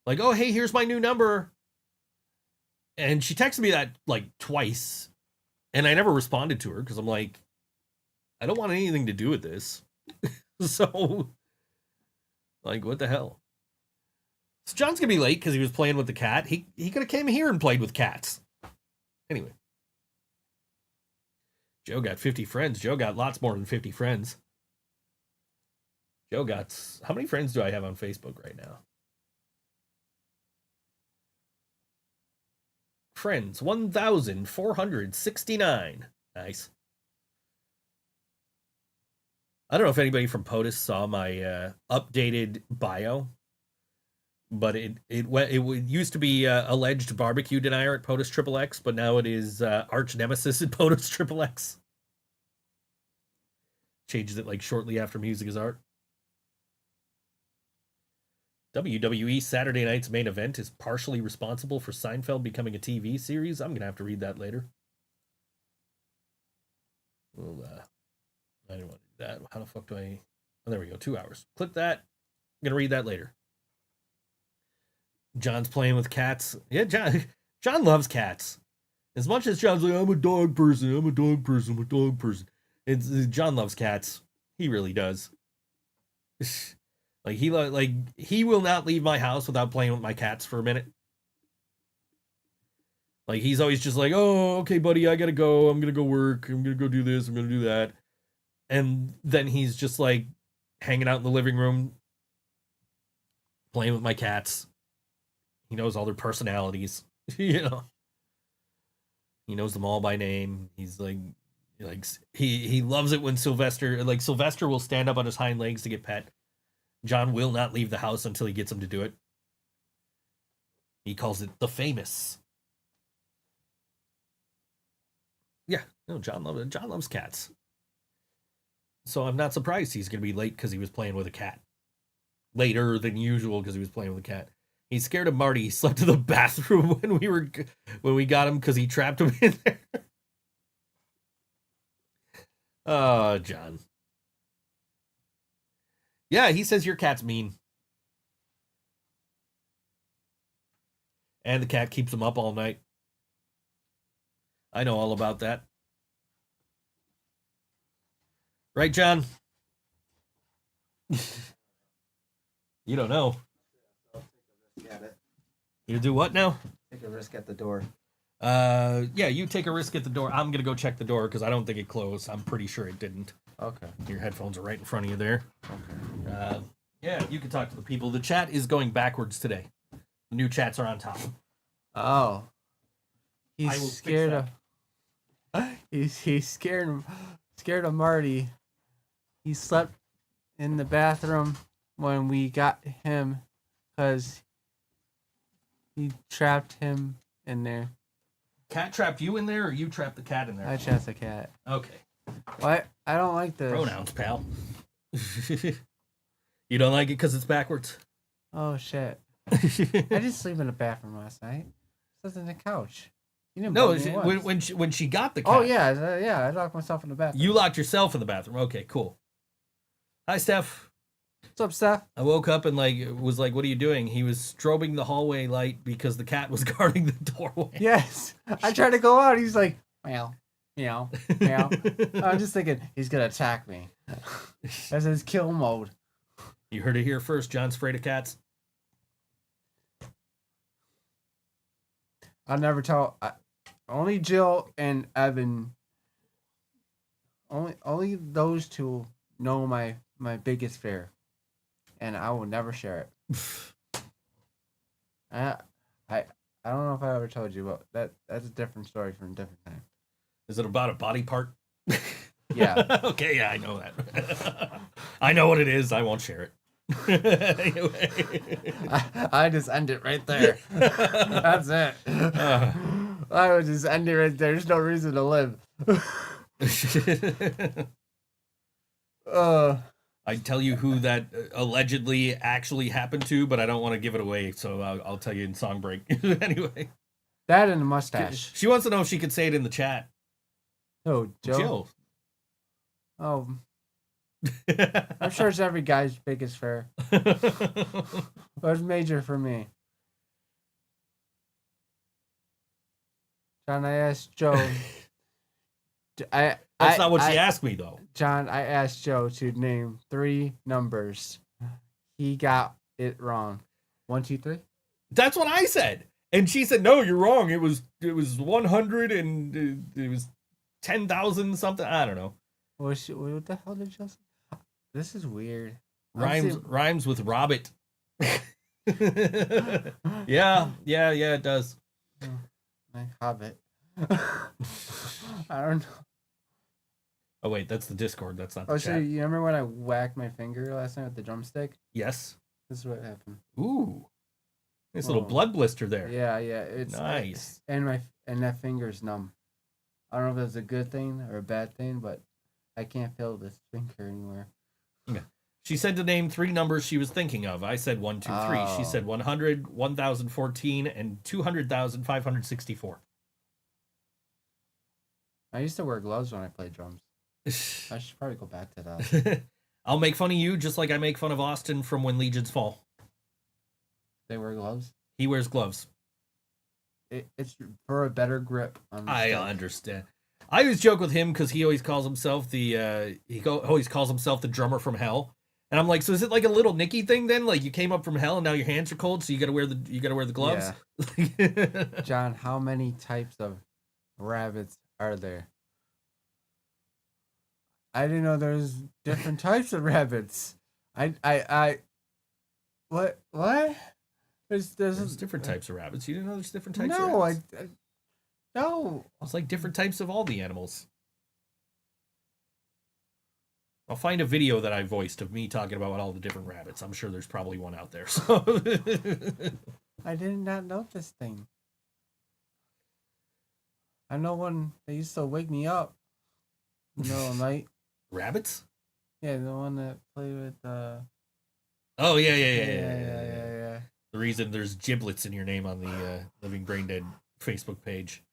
like, oh, hey, here's my new number. And she texted me that like twice, and I never responded to her because I'm like, I don't want anything to do with this. So, like, what the hell? So John's gonna be late because he was playing with the cat. He could have came here and played with cats. Anyway. Joe got 50 friends. Joe got lots more than 50 friends. Joe got... How many friends do I have on Facebook right now? Friends, 1,469. Nice. I don't know if anybody from POTUS saw my updated bio, but it used to be alleged barbecue denier at POTUS XXX, but now it is arch nemesis at POTUS XXX. Changes it like shortly after Music is Art. WWE Saturday Night's main event is partially responsible for Seinfeld becoming a TV series. I'm going to have to read that later. Well, I didn't want to do that. How the fuck do I... Oh, there we go. 2 hours. Click that. I'm going to read that later. John's playing with cats. Yeah, John loves cats. As much as John's like, I'm a dog person. It's John loves cats. He really does. Like he will not leave my house without playing with my cats for a minute. Like he's always just like, oh, okay, buddy, I gotta go. I'm gonna go work. I'm gonna go do this. I'm gonna do that. And then he's just like hanging out in the living room, playing with my cats. He knows all their personalities. He knows them all by name. He's like he loves it when Sylvester will stand up on his hind legs to get pet. John will not leave the house until he gets him to do it. He calls it the famous. Yeah, no, John loves cats. So I'm not surprised he's going to be late because he was playing with a cat. Later than usual because he was playing with a cat. He's scared of Marty. He slept in the bathroom when we got him because he trapped him in there. Oh, John. Yeah, he says your cat's mean. And the cat keeps him up all night. I know all about that. Right, John? You don't know. You do what now? Take a risk at the door. Yeah, you take a risk at the door. I'm gonna go check the door because I don't think it closed. I'm pretty sure it didn't. Okay. Your headphones are right in front of you there. Okay. Yeah, you can talk to the people. The chat is going backwards today. The new chats are on top. Oh. I will He's fix scared that. of. He's scared of Marty. He slept in the bathroom when we got him because He trapped him in there. Cat trapped you in there, or you trapped the cat in there? I trapped the cat. Okay. What? I don't like this. Pronouns, pal. You don't like it because it's backwards? Oh shit! I didn't sleep in the bathroom last night. I slept on the couch. You didn't. No, bug me once. when she got the cat. Oh yeah. I locked myself in the bathroom. You locked yourself in the bathroom. Okay, cool. Hi, Steph. What's up, Steph? I woke up and was like, "What are you doing?" He was strobing the hallway light because the cat was guarding the doorway. Yes. I tried to go out. He's like, meow, meow, meow. I'm just thinking he's gonna attack me. That's his kill mode. You heard it here first. John's afraid of cats. I'll never tell. Only Jill and Evan. Only those two know my biggest fear, and I will never share it. I don't know if I ever told you, but that's a different story from a different time. Is it about a body part? Yeah. Okay, yeah, I know that. I know what it is. I won't share it. Anyway. I just end it right there. That's it. I would just end it right there. There's no reason to live. I tell you who that allegedly actually happened to, but I don't want to give it away, so I'll tell you in song break. Anyway. That and the mustache. She wants to know if she could say it in the chat. Oh, Joe? Jill. Oh. I'm sure it's every guy's biggest fear. But it's major for me. John, I asked Joe. That's not what she asked me, though. John, I asked Joe to name 3 numbers. He got it wrong. 1, 2, 3. That's what I said, and she said, "No, you're wrong. It was 100 and it was 10,000 something. I don't know." What the hell did you say? This is weird. Rhymes with Robbit. Yeah, it does. My Hobbit. I don't know. Oh wait, that's the Discord. That's not the Oh, chat. so you remember when I whacked my finger last night with the drumstick? Yes. This is what happened. Ooh. Nice little blood blister there. Yeah, it's nice. And that finger's numb. I don't know if that's a good thing or a bad thing, but I can't feel this finger anywhere. Yeah. She said to name 3 numbers she was thinking of. I said 1, 2, 3. She said 100, 1,014, and 200,564. I used to wear gloves when I played drums. I should probably go back to that. I'll make fun of you just like I make fun of Austin from When Legions Fall. They wear gloves? He wears gloves. It's for a better grip. On the I stick. understand. I always joke with him because he always calls himself the drummer from hell, and I'm like, so is it like a little Nicky thing then? Like you came up from hell and now your hands are cold, so you gotta wear the gloves. Yeah. John, how many types of rabbits are there? I didn't know there's different types of rabbits. What? There's different types of rabbits. You didn't know there's different types no, of rabbits? No. It's like different types of all the animals. I'll find a video that I voiced of me talking about all the different rabbits. I'm sure there's probably one out there. So I did not know this thing. I know one that used to wake me up in the middle of the night. Rabbits? Yeah, the one that played with Oh yeah. Yeah. The reason there's giblets in your name on the Living Brain Dead Facebook page.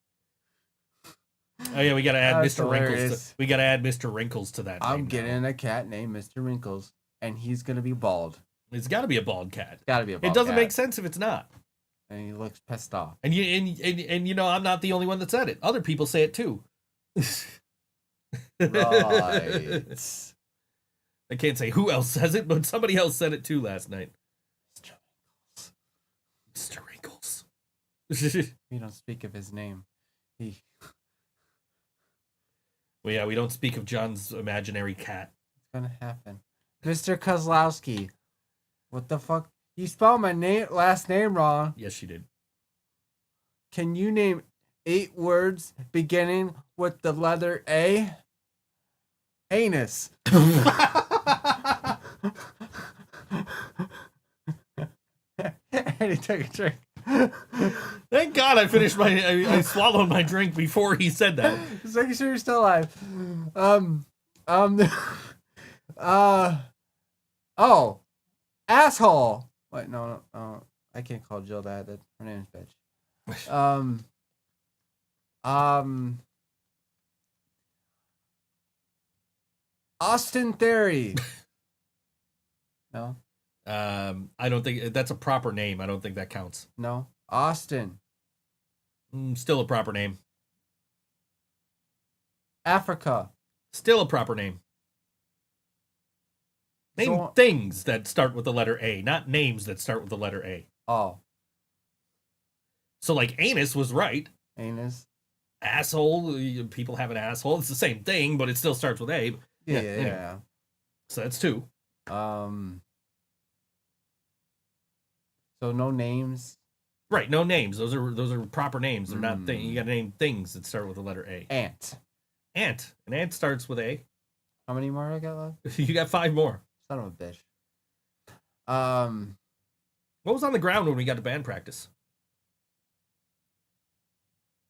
Oh yeah, we gotta add That's Mr. Wrinkles. hilarious. We gotta add Mr. Wrinkles to that. I'm name getting now. a cat named Mr. Wrinkles, and he's gonna be bald. It's got to be a bald cat. Gotta be a bald It doesn't cat. make sense if it's not. And he looks pissed off. And you know I'm not the only one that said it. Other people say it too. Right. I can't say who else says it, but somebody else said it too last night. Mr. Wrinkles. We don't speak of his name. Well, yeah, we don't speak of John's imaginary cat. It's gonna happen. Mr. Kozlowski. What the fuck? You spelled my last name wrong. Yes, she did. Can you name 8 words beginning with the letter A? Anus. And he took a drink. Thank God I finished I swallowed my drink before he said that. Just making sure you're still alive. Oh, asshole. Wait, no, I can't call Jill that. Her name's bitch. Austin Theory. No, I don't think that's a proper name. I don't think that counts. no, Austin. Still a proper name. Africa. Still a proper name. Name So- things that start with the letter A, not names that start with the letter A. Oh, So, like, anus was right. anus. Asshole, people have an asshole. It's the same thing, but it still starts with A. Yeah, anyway. yeah. So that's two. So no names. Right, no names. Those are proper names. They're not things. You got to name things that start with the letter A. Ant. Ant. An ant starts with A. How many more I got left? You got 5 more. Son of a bitch. What was on the ground when we got to band practice?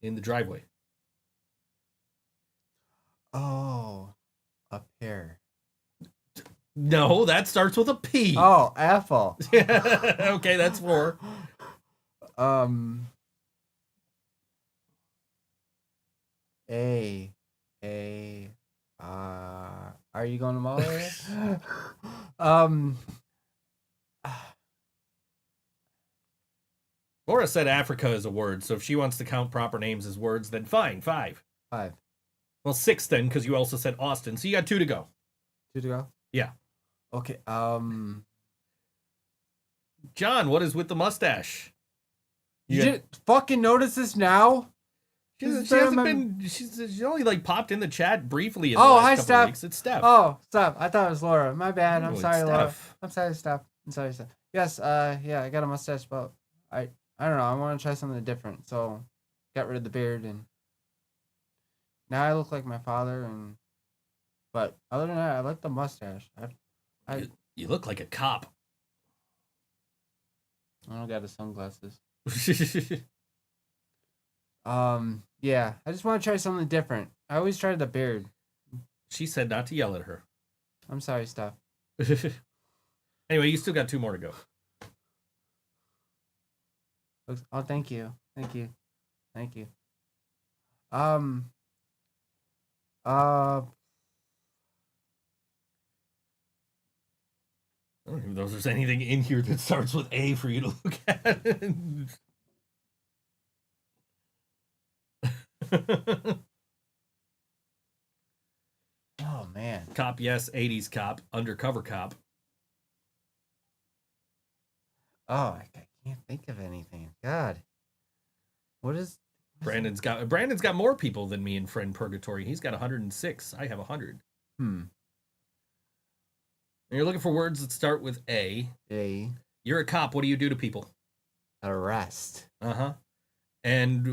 In the driveway. Oh, a pear. No, that starts with a P. Oh, apple. Okay, that's 4. Are you going to Molly? Laura said Africa is a word, so if she wants to count proper names as words, then fine, 5. 5. Well, 6 then, because you also said Austin, so you got 2 to go. 2 to go? Yeah. Okay, John, what is with the mustache? you didn't fucking notice this now? She This is hasn't my- been. She only like popped in the chat briefly. In Oh, the last hi, couple Steph. of weeks. It's Steph. Oh, stop. I thought it was Laura. My bad. I'm Oh, it's sorry, Laura. Steph. I'm sorry, Steph. I'm sorry, Steph. Yes, yeah, I got a mustache, but I don't know. I want to try something different, so got rid of the beard, and now I look like my father. But other than that, I like the mustache. You look like a cop. I don't got the sunglasses. Yeah, I just want to try something different. I always try the beard. She said not to yell at her. I'm sorry, Steph. Anyway, you still got 2 more to go. Oh, thank you. Thank you. Thank you. I don't even know if there's anything in here that starts with A for you to look at. Oh man. Cop, yes. 80s cop. Undercover cop. Oh, I can't think of anything. God. What is Brandon's got more people than me in Friend Purgatory. He's got 106. I have 100. And you're looking for words that start with A. A You're a cop. What do you do to people? arrest? Uh-huh. And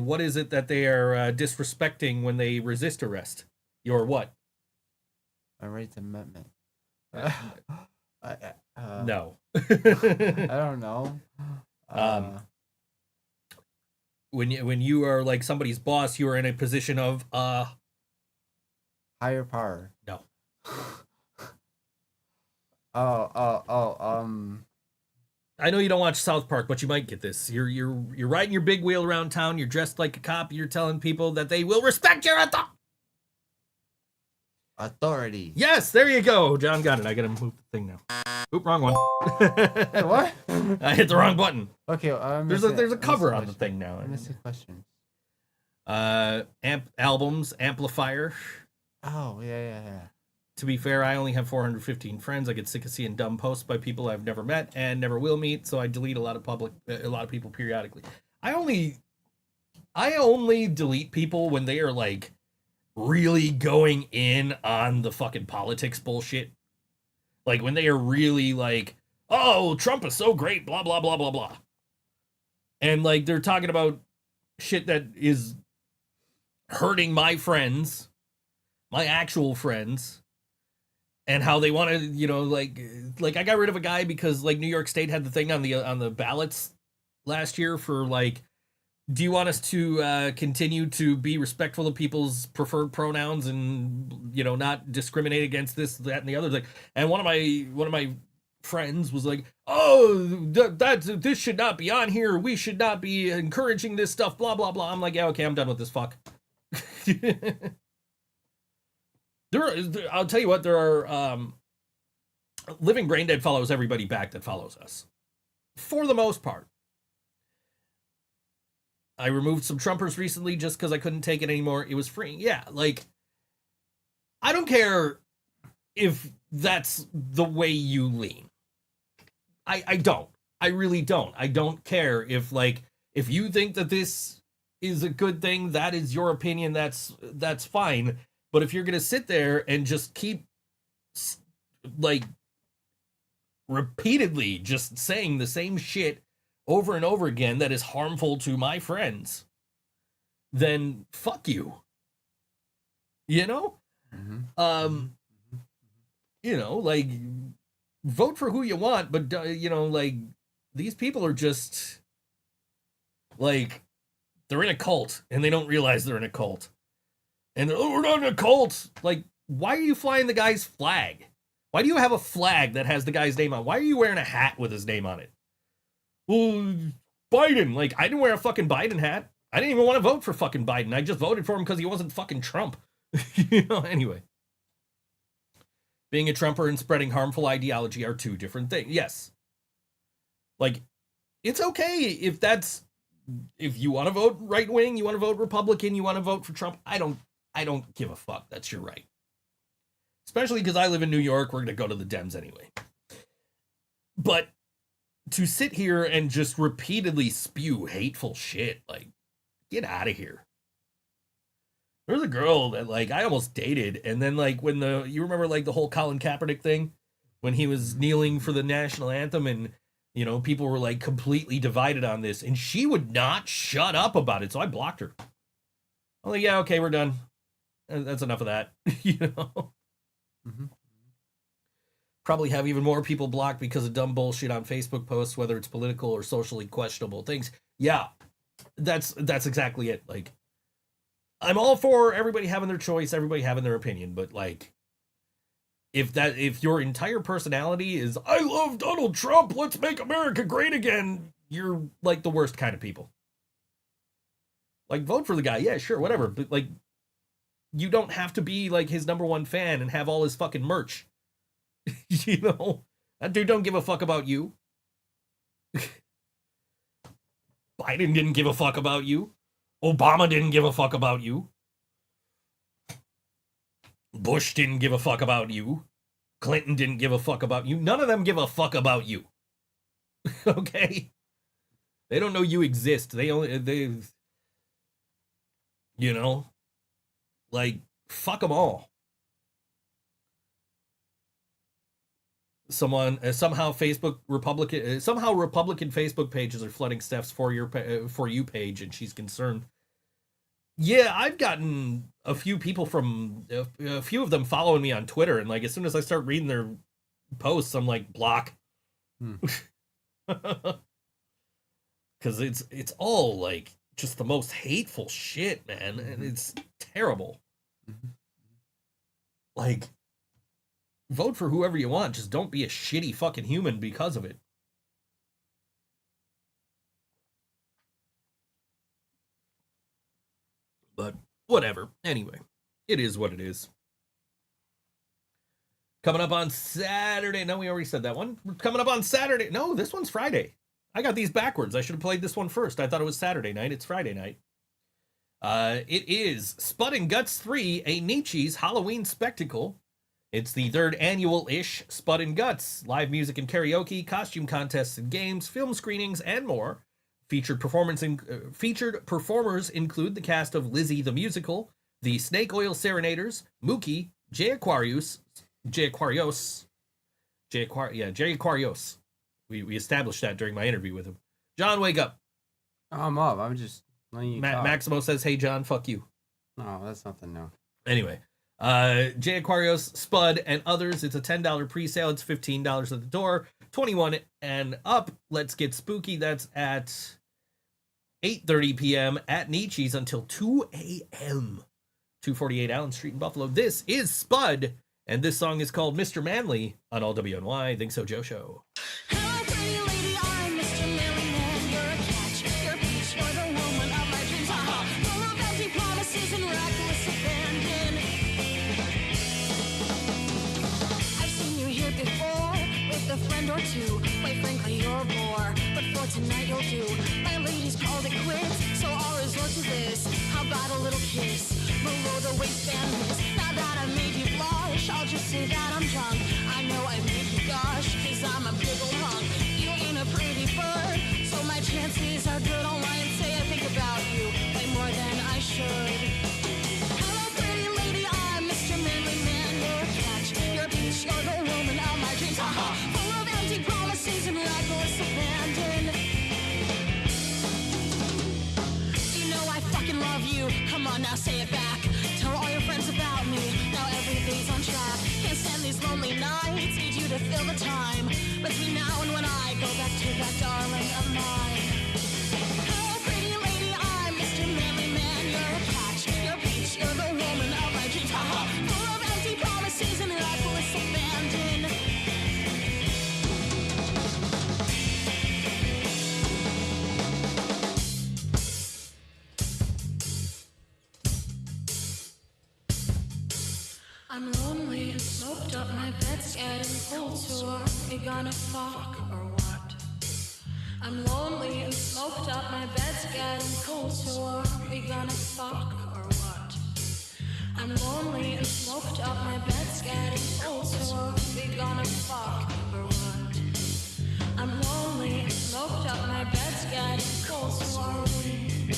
what is it that they are disrespecting when they resist arrest? Your what? My rights amendment. No. I don't know. When you are like somebody's boss, you are in a position of Higher power. no. I know you don't watch South Park, but you might get this. You're riding your big wheel around town. You're dressed like a cop. You're telling people that they will respect your Authority. Yes, there you go. John got it. I gotta move the thing now. Oop, wrong one. What? I hit the wrong button. Okay, There's a cover on the thing now. I missed a question. Albums, amplifier. Oh, yeah. To be fair, I only have 415 friends. I get sick of seeing dumb posts by people I've never met and never will meet, so I delete a lot of people periodically. I only delete people when they are like really going in on the fucking politics bullshit. Like when they are really like, "Oh, Trump is so great, blah blah blah blah blah." And like they're talking about shit that is hurting my friends, my actual friends. And how they want to, like I got rid of a guy because like New York State had the thing on the ballots last year for like, do you want us to continue to be respectful of people's preferred pronouns and, you know, not discriminate against this, that, and the other thing? And one of my friends was like, oh, this should not be on here. We should not be encouraging this stuff, blah, blah, blah. I'm like, yeah, okay, I'm done with this fuck. I'll tell you what, there are Living Brain Dead follows everybody back that follows us. For the most part. I removed some Trumpers recently just because I couldn't take it anymore. It was free. Yeah, like, I don't care if that's the way you lean. I don't. I really don't. I don't care if, like, if you think that this is a good thing, that is your opinion, that's fine. But if you're going to sit there and just keep, like, repeatedly just saying the same shit over and over again that is harmful to my friends, then fuck you. You know? You know, like, vote for who you want, but, you know, like, these people are just, like, they're in a cult, and they don't realize they're in a cult. And, oh, we're not in a cult! Like, why are you flying the guy's flag? Why do you have a flag that has the guy's name on? Why are you wearing a hat with his name on it? Well, Biden. Like, I didn't wear a fucking Biden hat. I didn't even want to vote for fucking Biden. I just voted for him because he wasn't fucking Trump. You know, anyway. Being a Trumper and spreading harmful ideology are two different things. Yes. Like, it's okay if you want to vote right wing, you want to vote Republican, you want to vote for Trump. I don't give a fuck. That's your right. Especially because I live in New York. We're going to go to the Dems anyway. But to sit here and just repeatedly spew hateful shit, like, get out of here. There was a girl that, like, I almost dated, and then, like, when you remember, like, the whole Colin Kaepernick thing? When he was kneeling for the national anthem, and, you know, people were, like, completely divided on this, and she would not shut up about it, so I blocked her. I'm like, yeah, okay, we're done. That's enough of that, you know? Probably have even more people blocked because of dumb bullshit on Facebook posts, whether it's political or socially questionable things. Yeah, that's exactly it. Like, I'm all for everybody having their choice, everybody having their opinion, but, like, if your entire personality is, I love Donald Trump, let's make America great again, you're, like, the worst kind of people. Like, vote for the guy, yeah, sure, whatever, but, like, you don't have to be, like, his number one fan and have all his fucking merch. You know? That dude don't give a fuck about you. Biden didn't give a fuck about you. Obama didn't give a fuck about you. Bush didn't give a fuck about you. Clinton didn't give a fuck about you. None of them give a fuck about you. Okay? They don't know you exist. They, you know? Like, fuck them all. Somehow Republican Facebook pages are flooding Steph's For You page, and she's concerned. Yeah, I've gotten a few people a few of them following me on Twitter, and, like, as soon as I start reading their posts, I'm like, block. Because it's all, like, just the most hateful shit, man, and it's terrible. Like, vote for whoever you want, just don't be a shitty fucking human because of it. But whatever. Anyway, it is what it is. Coming up on Saturday. No, we already said that one. Coming up on Saturday. No, this one's Friday. I got these backwards. I should have played this one first. I thought it was Saturday night. It's Friday night. It is Spud and Guts 3, a Nietzsche's Halloween spectacle. It's the third annual-ish Spud and Guts. Live music and karaoke, costume contests and games, film screenings, and more. Featured performers include the cast of Lizzie the Musical, the Snake Oil Serenaders, Mookie, Jay Aquarius. We established that during my interview with him. John, wake up. I'm up. I'm just letting you talk. Maximo says, hey, John, fuck you. No, that's nothing new. Anyway, Jay Aquarius, Spud, and others. It's a $10 pre-sale. It's $15 at the door. 21 and up. Let's get spooky. That's at 8:30 p.m. at Nietzsche's until 2 a.m. 248 Allen Street in Buffalo. This is Spud, and this song is called Mr. Manly on all WNY. Think So Joe Show. Hello, pretty lady, I'm Mr. Manly Man. You're a catch, you're a peach, you're the woman of my dreams. Full of empty promises and reckless abandon. I've seen you here before with a friend or two. Quite frankly, you're a bore, but for tonight you'll do. My lady's called it quits, so I'll resort to this. How about a little kiss below the waistband miss? Now that I've made you blush, I'll just say that I'm drunk. I know I made you gush, cause I'm a big old hunk. You ain't a pretty bird, so my chances are good. I'll lie and say I think about you way more than I should. Hello, pretty lady, I'm Mr. Manly Man. You're a catch, you're a peach, you're the woman of my dreams. Full of empty promises and reckless abandon. You know I fucking love you. Come on now, say it back. Tell all your friends about me. Now everything's on track. Can't stand these lonely nights. Need you to fill the time between now and when I go back to that darling of mine. Hello, pretty lady, I'm Mr. Manly Man. You're a catch, you're a peach, you're the woman of my dreams. Full of empty promises and reckless abandon. I'm lonely and smoked up, my bed's getting cold, so are we gonna fuck or what? I'm lonely and smoked up, my bed's getting cold, so are we gonna fuck or what? I'm lonely and smoked up, my bed's getting cold, so are we gonna fuck or what? I'm lonely and smoked up, my bed's getting cold, so are we?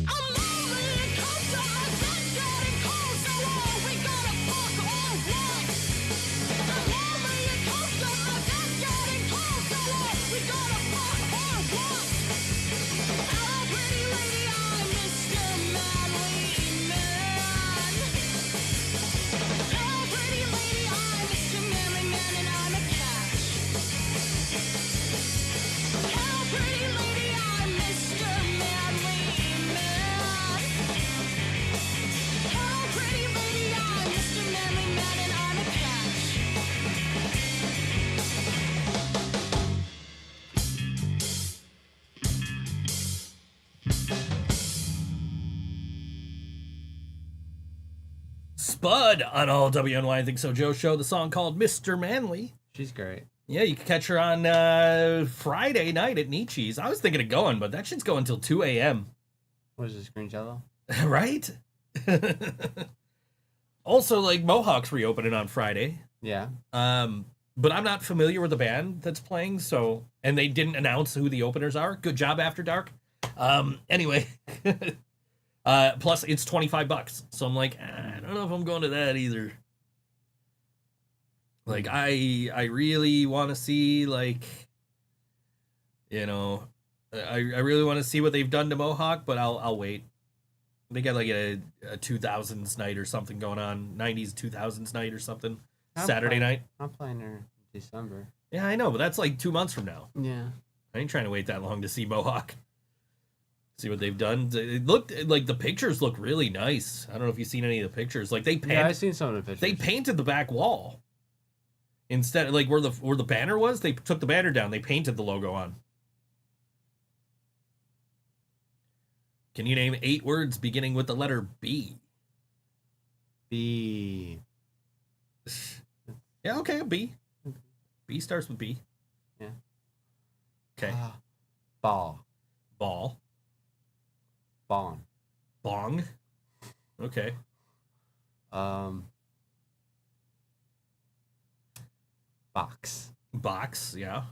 I'm lonely and coked up, my bed's getting cold, so are we gonna fuck or what? I'm lonely and coked up, my bed's getting cold, so are we gonna fuck or what? Hello, pretty lady, I'm Mr. Manly Man. Hello, pretty lady, I'm Mr. Manly Man, and I'm a catch. Hello, pretty lady, I'm Mr. Manly Man. Hello, pretty lady, I'm Mr. Manly Man, and I'm a catch. Spud on all WNY Think So Joe Show. The song called Mr. Manly. She's great. Yeah, you can catch her on Friday night at Nietzsche's. I was thinking of going, but that shit's going till 2 a.m. What is this, green jello? Right? Also, like, Mohawk's reopening on Friday. Yeah. But I'm not familiar with the band that's playing, so, and they didn't announce who the openers are. Good job, After Dark. Anyway, plus it's $25, so I'm like, I don't know if I'm going to that either. Like, I really want to see, like, you know, I really want to see what they've done to Mohawk, but I'll wait. They got like a 2000s night or something going on, 90s 2000s night or something, Saturday night. I'm playing her in December. Yeah, I know, but that's like 2 months from now. Yeah. I ain't trying to wait that long to see Mohawk. See what they've done. It looked like the pictures look really nice. I don't know if you've seen any of the pictures. Like Yeah, I've seen some of the pictures. they painted the back wall. Instead, like where the banner was, they took the banner down. They painted the logo on. Can you name 8 words beginning with the letter B? B. Yeah, okay, a B. B starts with B. Yeah. Okay. Ball. Ball. Bong. Bong. Okay. Box. Box, yeah.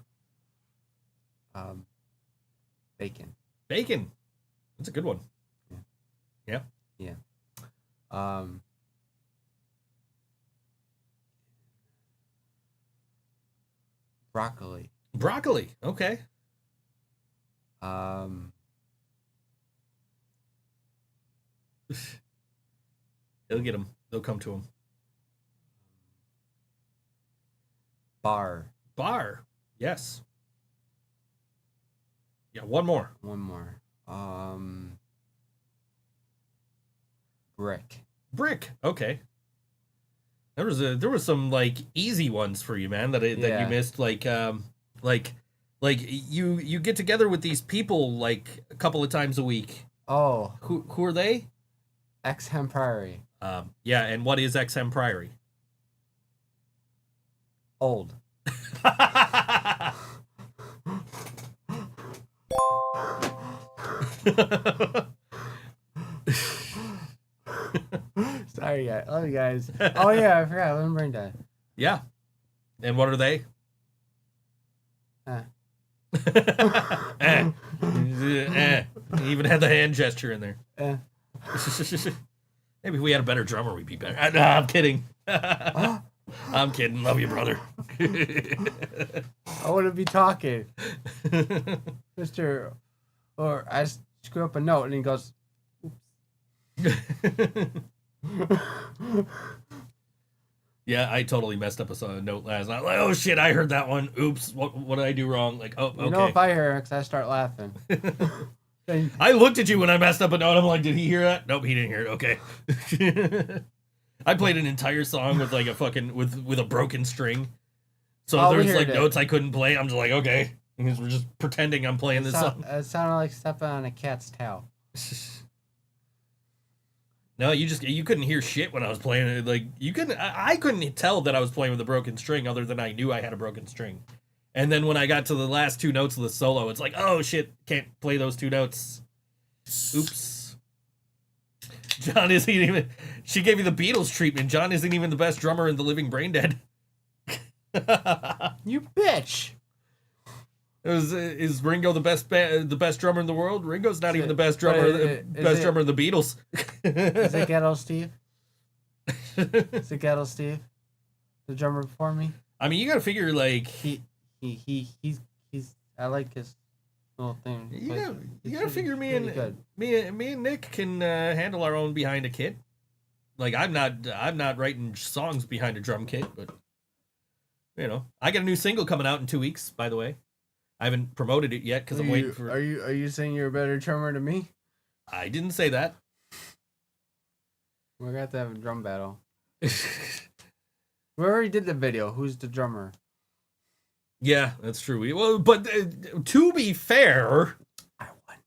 Bacon. Bacon. That's a good one. Yeah. Broccoli. Broccoli. Okay. He'll get him. They'll come to him. Bar. Bar. Yes. Yeah, one more. One more. Brick. Brick. Okay. There was some like easy ones for you, man, that you missed. Like you get together with these people like a couple of times a week. Oh. Who are they? XM Priory. Yeah, and what is XM Priory? Old. Sorry, guys. Love you guys. Oh yeah, I forgot. Let me bring that. Yeah. And what are they? You even had the hand gesture in there. Maybe if we had a better drummer, we'd be better. No, I'm kidding. I'm kidding. Love you, brother. I wouldn't be talking. Mr. Or I screw up a note and he goes, Yeah, I totally messed up a note last night. Like, oh shit, I heard that one. Oops, what did I do wrong? Like, oh, okay. You know, if I hear it, because I start laughing. I looked at you when I messed up a note. I'm like, did he hear that? Nope, he didn't hear it. Okay. I played an entire song with like a fucking with a broken string. So there's like notes I couldn't play. I'm just like, okay, because we're just pretending I'm playing this song. It sounded like stepping on a cat's tail. No, you couldn't hear shit when I was playing it. Like I couldn't tell that I was playing with a broken string, other than I knew I had a broken string. And then when I got to the last two notes of the solo, it's like, oh shit, can't play those two notes. Oops. John isn't even. She gave you the Beatles treatment. John isn't even the best drummer in the living Brain Dead. You bitch. Is Ringo the best drummer in the world? Ringo's not even the best drummer. Drummer in the Beatles. Is it Ghetto Steve? Is it Ghetto Steve, the drummer before me? I mean, you gotta figure like he's. I like his little thing. You gotta figure me and Nick can handle our own behind a kit. Like I'm not writing songs behind a drum kit, but you know, I got a new single coming out in 2 weeks. By the way, I haven't promoted it yet because I'm waiting for. Are you saying you're a better drummer than me? I didn't say that. We're gonna have a drum battle. We already did the video. Who's the drummer? Yeah, that's true. But to be fair, I won.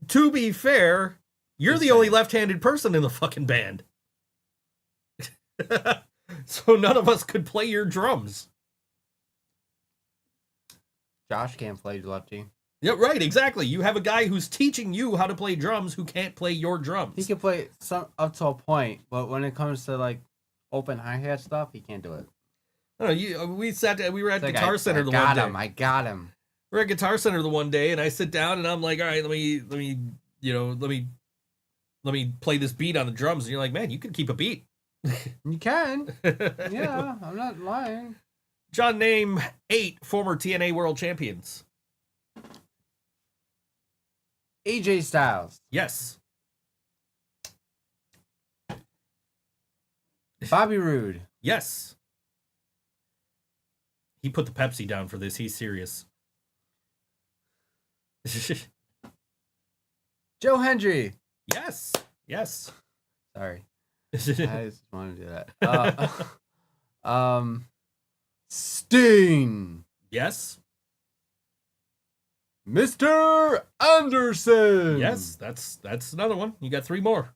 To be fair, you're the only left-handed person in the fucking band. So none of us could play your drums. Josh can't play lefty. Yeah, right, exactly. You have a guy who's teaching you how to play drums who can't play your drums. He can play some up to a point, but when it comes to like open hi-hat stuff, he can't do it. No, we were at Guitar Center the one day. I got him. We're at Guitar Center the one day, and I sit down and I'm like, all right, let me play this beat on the drums. And you're like, man, you can keep a beat. You can. Yeah, I'm not lying. John, name 8 former TNA World Champions. AJ Styles. Yes. Bobby Roode. Yes. He put the Pepsi down for this. He's serious. Joe Hendry. Yes. Yes. Sorry. I just wanted to do that. Sting. Yes. Mr. Anderson. Yes, that's another one. You got 3 more.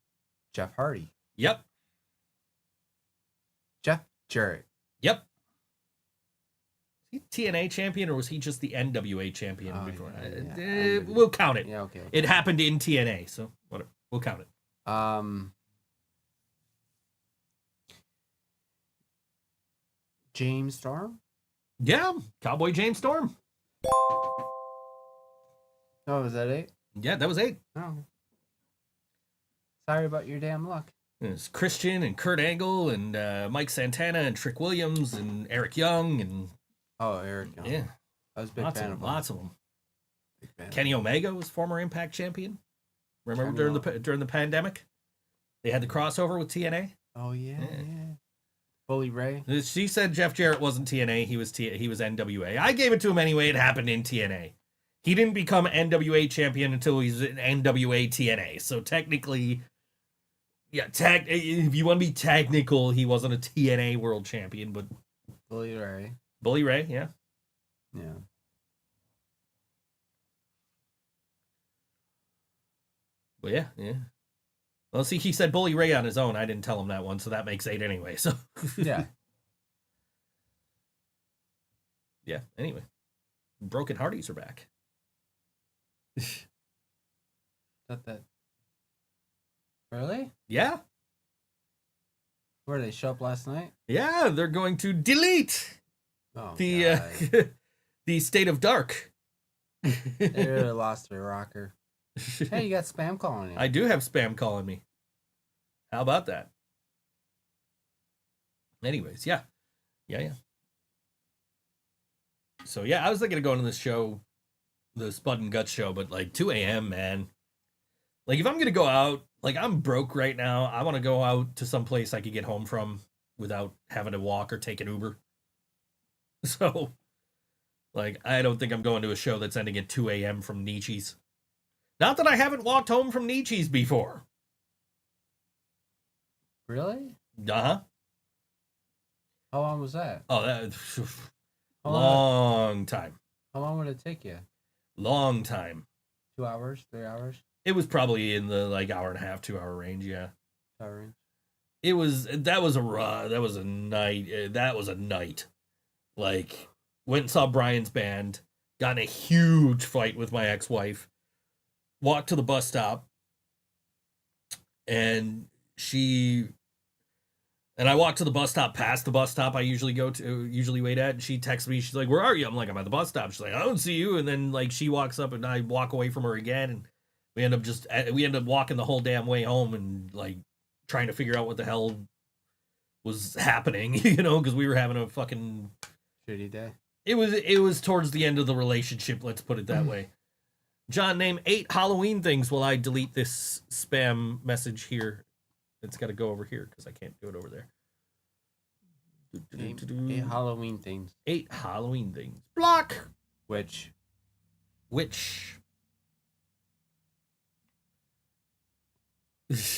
Jeff Hardy. Yep. Jeff Jarrett. Yep. Was he TNA champion or was he just the NWA champion before? Yeah. We'll count it. Yeah, okay. It happened in TNA, so whatever. We'll count it. James Storm? Yeah, Cowboy James Storm. Oh, was that 8? Yeah, that was 8. Oh. Sorry about your damn luck. There's Christian and Kurt Angle and Mike Santana and Trick Williams and Eric Young and Eric Young. Yeah, I was a big fan of lots of them. Kenny Omega was former Impact champion. Remember during the pandemic, they had the crossover with TNA. Oh yeah. Bully Ray. She said Jeff Jarrett wasn't TNA. He was NWA. I gave it to him anyway. It happened in TNA. He didn't become NWA champion until he's in NWA TNA. So technically, yeah, if you want to be technical, he wasn't a TNA world champion, but Bully Ray. Bully Ray, yeah. Yeah. But yeah. Well, see, he said Bully Ray on his own. I didn't tell him that one, so that makes 8 anyway. So Yeah. yeah. Anyway, Broken Hardys are back. That. Really? Yeah. Where did they show up last night? Yeah, they're going to delete Oh, the the State of Dark. they really lost their rocker. Hey, you got spam calling you. I do have spam calling me. How about that? Anyways, yeah. So yeah, I was thinking of going to this show, the Spud and Guts show, but like 2 a.m., man. Like if I'm gonna go out, like I'm broke right now. I want to go out to some place I could get home from without having to walk or take an Uber. So, like, I don't think I'm going to a show that's ending at 2 a.m. from Nietzsche's. Not that I haven't walked home from Nietzsche's before. Really? Uh-huh. How long was that? Oh, that How long time. How long would it take you? Long time. 2 hours? 3 hours? It was probably in the like hour and a half, 2 hour range, yeah. 2 hour range. That was a night. Like, went and saw Brian's band, got in a huge fight with my ex-wife, walked to the bus stop, and I walked to the bus stop past the bus stop I usually wait at, and she texts me, she's like, "Where are you?" I'm like, "I'm at the bus stop." She's like, "I don't see you." And then like she walks up and I walk away from her again, and we end up walking the whole damn way home and like trying to figure out what the hell was happening, because we were having a fucking Shitty day. It was towards the end of the relationship, let's put it that way. John, name 8 Halloween things while I delete this spam message here. It's got to go over here because I can't do it over there. 8 Halloween things. 8 Halloween things. Block! Which?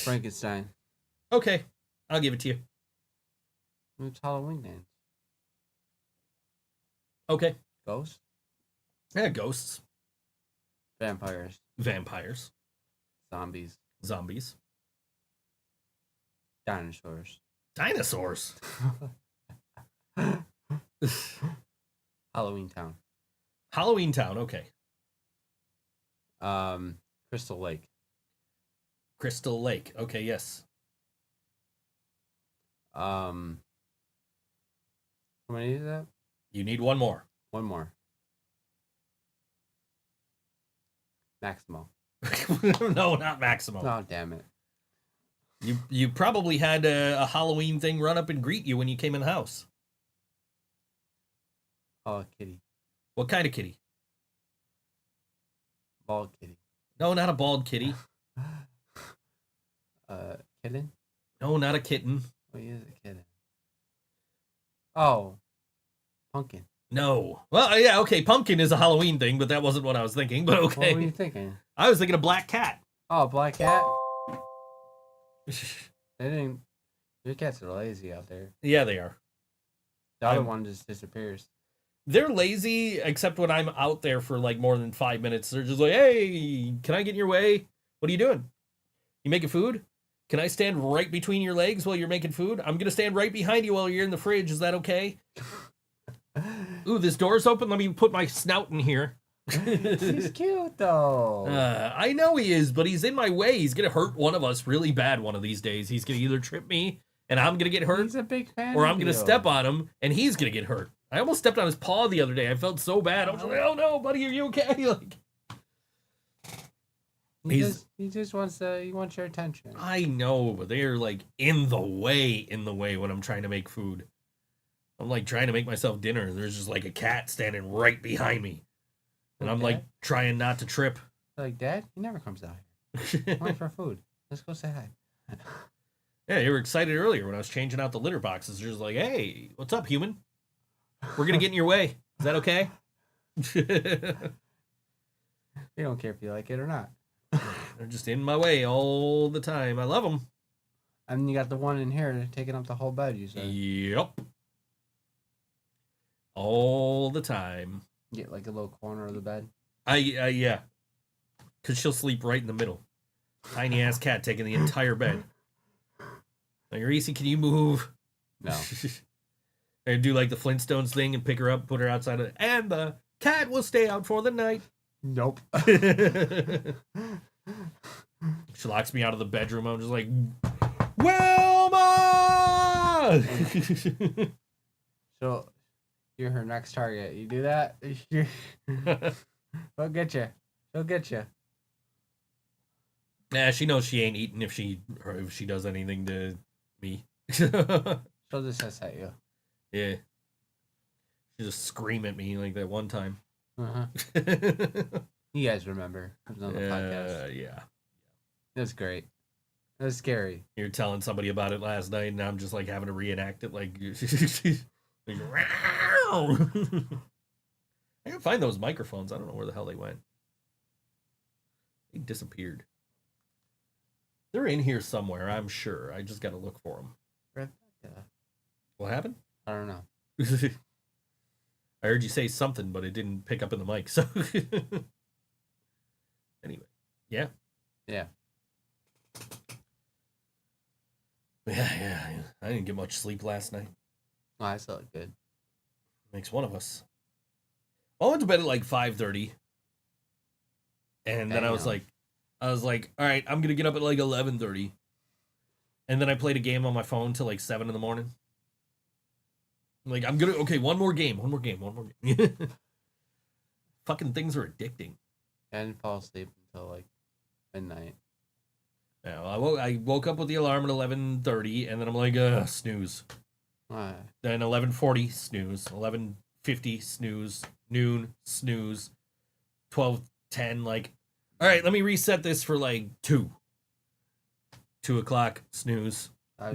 Frankenstein. Okay, I'll give it to you. It's Halloween dance. Okay. Ghosts? Yeah, ghosts. Vampires. Zombies. Dinosaurs. Halloween Town. Okay. Crystal Lake. Okay, yes. How many is that? You need one more. One more. Maximo. No, not Maximo. Oh, damn it. You probably had a Halloween thing run up and greet you when you came in the house. Oh, kitty. What kind of kitty? Bald kitty. No, not a bald kitty. Kitten? No, not a kitten. What is a kitten? Oh, pumpkin. No. Well, yeah, okay, pumpkin is a Halloween thing, but that wasn't what I was thinking, but okay. What were you thinking? I was thinking a black cat. Oh, black cat? They didn't... Your cats are lazy out there. Yeah, they are. The other one just disappears. They're lazy, except when I'm out there for like more than 5 minutes. They're just like, "Hey, can I get in your way? What are you doing? You making food? Can I stand right between your legs while you're making food? I'm going to stand right behind you while you're in the fridge. Is that okay? Ooh, this door's open. Let me put my snout in here." He's cute, though. I know he is, but he's in my way. He's going to hurt one of us really bad one of these days. He's going to either trip me, and I'm going to get hurt. He's a big fan or of I'm going to step on him, and he's going to get hurt. I almost stepped on his paw the other day. I felt so bad. I was like, "Oh no, buddy, are you okay?" Like, he just wants your attention. I know, but they're like in the way when I'm trying to make food. I'm like trying to make myself dinner. There's just like a cat standing right behind me. And I'm like trying not to trip. Like, Dad, he never comes out here. Why for food? Let's go say hi. Yeah, you were excited earlier when I was changing out the litter boxes. You're just like, "Hey, what's up, human? We're going to get in your way. Is that okay?" You don't care if you like it or not. They're just in my way all the time. I love them. And you got the one in here taking up the whole bed, you said. Yep. All the time. Get like a little corner of the bed. Yeah. Because she'll sleep right in the middle. Tiny ass cat taking the entire bed. Like, Reese, can you move? No. Or do like the Flintstones thing and pick her up, put her outside of it. And the cat will stay out for the night. Nope. She locks me out of the bedroom. I'm just like, Wilma! So, you're her next target. You do that? She'll get you. She'll get you. Nah, she knows she ain't eating if she does anything to me. She'll just hiss at you. Yeah. She just scream at me like that one time. Uh-huh. You guys remember. It was on the podcast. Yeah. It was great. It was scary. You're telling somebody about it last night, and I'm just like having to reenact it. Like, I can find those microphones. I don't know where the hell they went. They disappeared. They're in here somewhere, I'm sure. I just got to look for them. Rebecca. What happened? I don't know. I heard you say something, but it didn't pick up in the mic. So, anyway, yeah. Yeah. Yeah. I didn't get much sleep last night. Oh, I still look good. Makes one of us. I went to bed at like 5:30, and then I was like, all right, I'm gonna get up at like 11:30, and then I played a game on my phone till like 7 in the morning. Like, one more game. Fucking things are addicting. I didn't fall asleep until like midnight. Yeah, I woke up with the alarm at 11:30, and then I'm like, snooze. Why? Then 11:40, snooze. 11:50, snooze. Noon, snooze. 12:10, like, all right, let me reset this for like 2 o'clock, snooze. I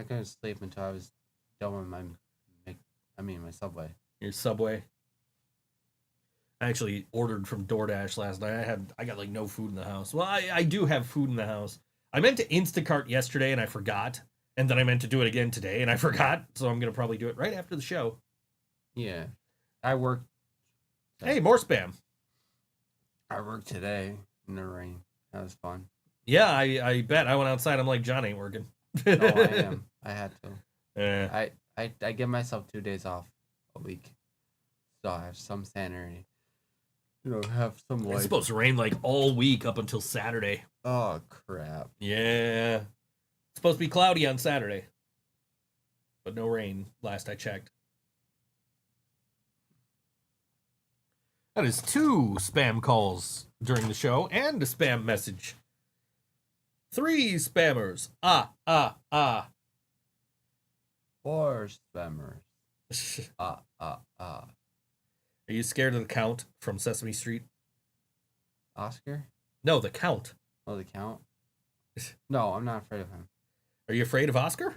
couldn't sleep until I was done with my Subway. Your Subway. I actually ordered from DoorDash last night. I got like no food in the house. Well, I do have food in the house. I meant to Instacart yesterday and I forgot. And then I meant to do it again today and I forgot. So I'm going to probably do it right after the show. Yeah. I worked. Hey, more spam. I worked today in the rain. That was fun. Yeah, I bet. I went outside. I'm like, John ain't working. Oh, I am. I had to. Yeah. I give myself 2 days off a week. So I have some sanity. Have some light. It's supposed to rain like all week up until Saturday. Oh, crap. Yeah. It's supposed to be cloudy on Saturday. But no rain, last I checked. That is 2 spam calls during the show and a spam message. 3 spammers. 4 spammers. Are you scared of the Count from Sesame Street? Oscar? No, the Count. Oh, the Count? No, I'm not afraid of him. Are you afraid of Oscar?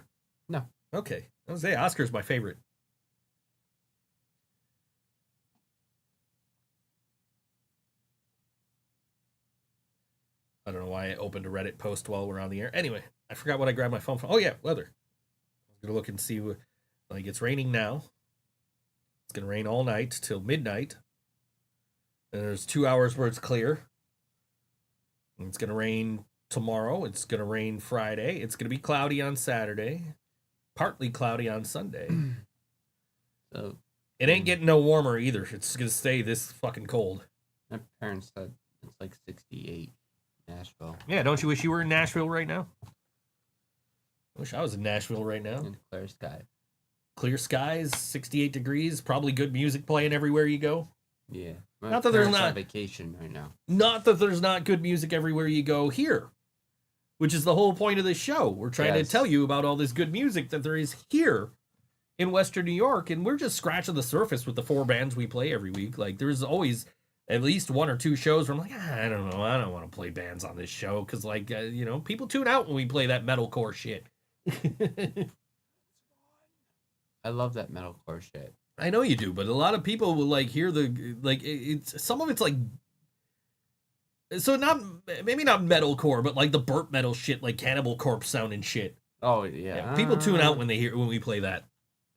No. Okay. I was say Oscar's my favorite. I don't know why I opened a Reddit post while we're on the air. Anyway, I forgot what I grabbed my phone from. Oh, yeah, weather. I was going to look and see. Like, it's raining now. It's going to rain all night till midnight. And there's 2 hours where it's clear. And it's going to rain tomorrow. It's going to rain Friday. It's going to be cloudy on Saturday. Partly cloudy on Sunday. So it ain't getting no warmer either. It's going to stay this fucking cold. my parents said it's like 68 in Nashville. Yeah, don't you wish you were in Nashville right now? I wish I was in Nashville right now. And clear sky. Clear skies, 68 degrees, probably good music playing everywhere you go. Yeah. My Not that there's parents are on not- vacation right now. Not that there's not good music everywhere you go here, which is the whole point of this show. We're trying to Yes. tell you about all this good music that there is here in Western New York, and we're just scratching the surface with the 4 bands we play every week. Like, there's always at least 1 or 2 shows where I'm like, I don't know, I don't want to play bands on this show, because, like, people tune out when we play that metalcore shit. I love that metalcore shit. I know you do, but a lot of people will like hear it's some of it's like, so not maybe not metalcore, but like the burp metal shit, like Cannibal Corpse sound and shit. Oh yeah. Yeah, people tune out when we play that.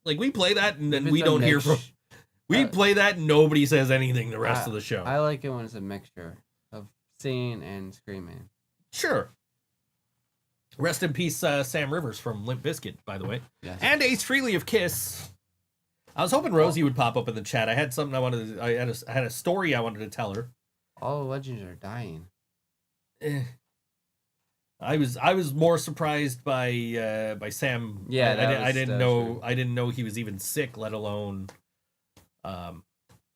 Like we play that and then If we it's a don't hear from. mix- We play that and nobody says anything the rest of the show. I like it when it's a mixture of singing and screaming. Sure. Rest in peace, Sam Rivers from Limp Bizkit, by the way. Yes. And Ace Frehley of Kiss. I was hoping Rosie would pop up in the chat. I had something I had a story I wanted to tell her. All the legends are dying. I was more surprised by Sam. Yeah, I didn't know he was even sick, let alone. Yeah,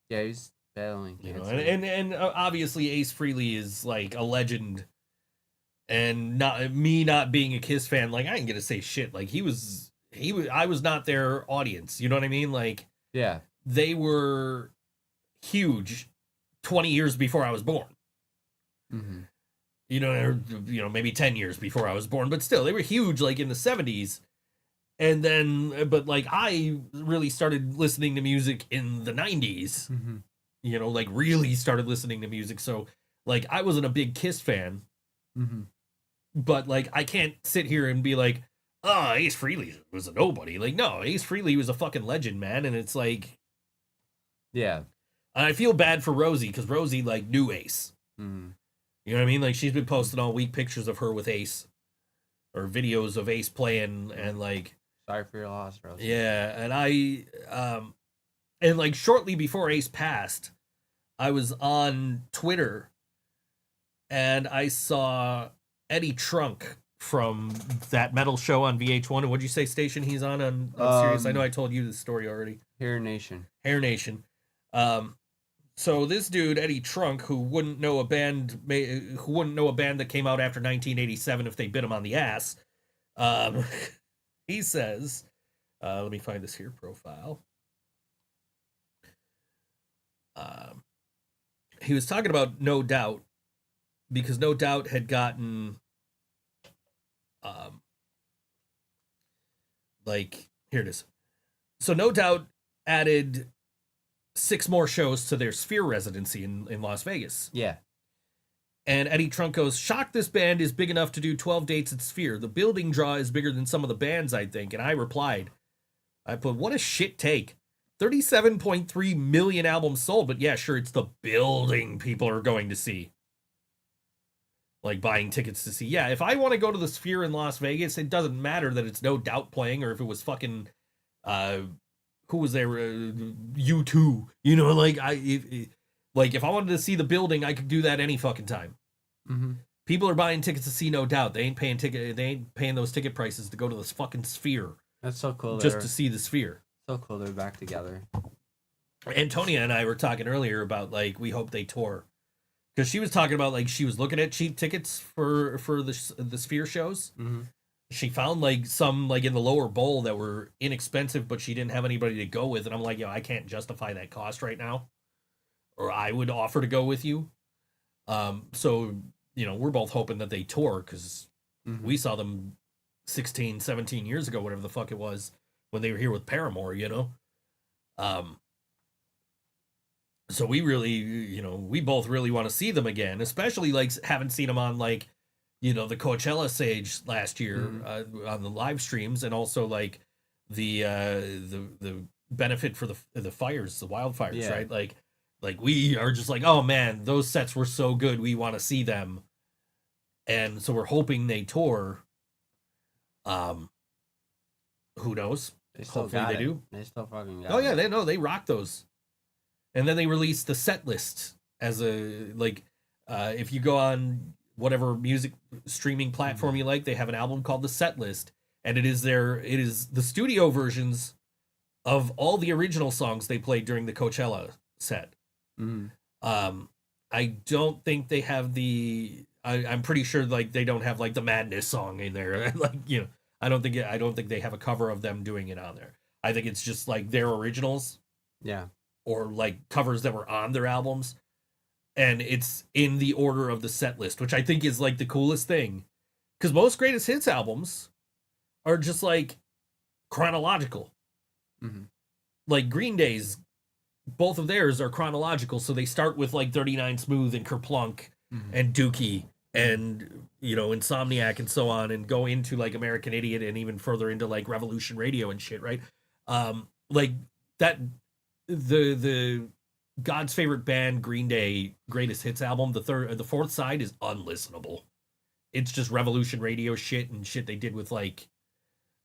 he's battling cancer. And obviously Ace Frehley is like a legend, and not being a Kiss fan, like I ain't gonna say shit. Like I was not their audience. You know what I mean? Like Yeah. they were huge 20 years before I was born. Mm-hmm. Or maybe 10 years before I was born, but still they were huge like in the 70s. And then, but like I really started listening to music in the 90s, Mm-hmm. like really started listening to music. So like I wasn't a big Kiss fan, Mm-hmm. but like I can't sit here and be like, oh, Ace Frehley was a nobody. Like, no, Ace Frehley was a fucking legend, man. And it's like, Yeah. I feel bad for Rosie because Rosie like knew Ace. Mm-hmm. You know what I mean? Like she's been posting all week pictures of her with Ace or videos of Ace playing and like, Sorry for your loss, Rose. yeah, and and like shortly before Ace passed, I was on Twitter and I saw Eddie Trunk from that metal show on VH1. And what'd you say station he's on Sirius? I know I told you this story already. Hair Nation. Hair Nation. So this dude, Eddie Trunk, who wouldn't know a band that came out after 1987 if they bit him on the ass, he says, let me find this here profile. He was talking about No Doubt because No Doubt had gotten, here it is. So No Doubt added 6 more shows to their Sphere residency in Las Vegas. Yeah. And Eddie Trunk goes, shocked this band is big enough to do 12 dates at Sphere. The building draw is bigger than some of the bands, I think. And I replied, what a shit take. 37.3 million albums sold, but yeah, sure, it's the building people are going to see. Like buying tickets to see. Yeah, if I want to go to the Sphere in Las Vegas, it doesn't matter that it's No Doubt playing or if it was fucking, who was there? U2. Like if I wanted to see the building, I could do that any fucking time. Mm-hmm. People are buying tickets to see No Doubt. They ain't paying those ticket prices to go to this fucking Sphere That's so cool. just to see the Sphere. So cool they're back together. Antonia and I were talking earlier about like we hope they tour because she was talking about like she was looking at cheap tickets for the Sphere shows. Mm-hmm. She found like some like in the lower bowl that were inexpensive, but she didn't have anybody to go with, and I'm like, I can't justify that cost right now. Or I would offer to go with you. So, we're both hoping that they tour because we saw them 16, 17 years ago, whatever the fuck it was, when they were here with Paramore, So we really, we both really want to see them again, especially like haven't seen them on like, the Coachella stage last year on the live streams, and also like the benefit for the fires, the wildfires, right? Like we are just like, oh man, those sets were so good. We want to see them. And so we're hoping they tour. Who knows? Hopefully they do. They still fucking got Oh yeah, it. they rock those. And then they released the set list as a if you go on whatever music streaming platform you like, they have an album called The Set List, and it is the studio versions of all the original songs they played during the Coachella set. I don't think they have I'm pretty sure like they don't have like the Madness song in there. I don't think they have a cover of them doing it on there. I think it's just like their originals. Yeah. Or like covers that were on their albums. And it's in the order of the set list, which I think is like the coolest thing. Because most greatest hits albums are just like chronological. like Green Day's, both of theirs are chronological, so they start with like 39 Smooth and Kerplunk and Dookie and Insomniac and so on, and go into like American Idiot and even further into like Revolution Radio and shit, right? Like that, the God's Favorite Band Green Day Greatest Hits album, the fourth side is unlistenable. It's just Revolution Radio shit and shit they did with like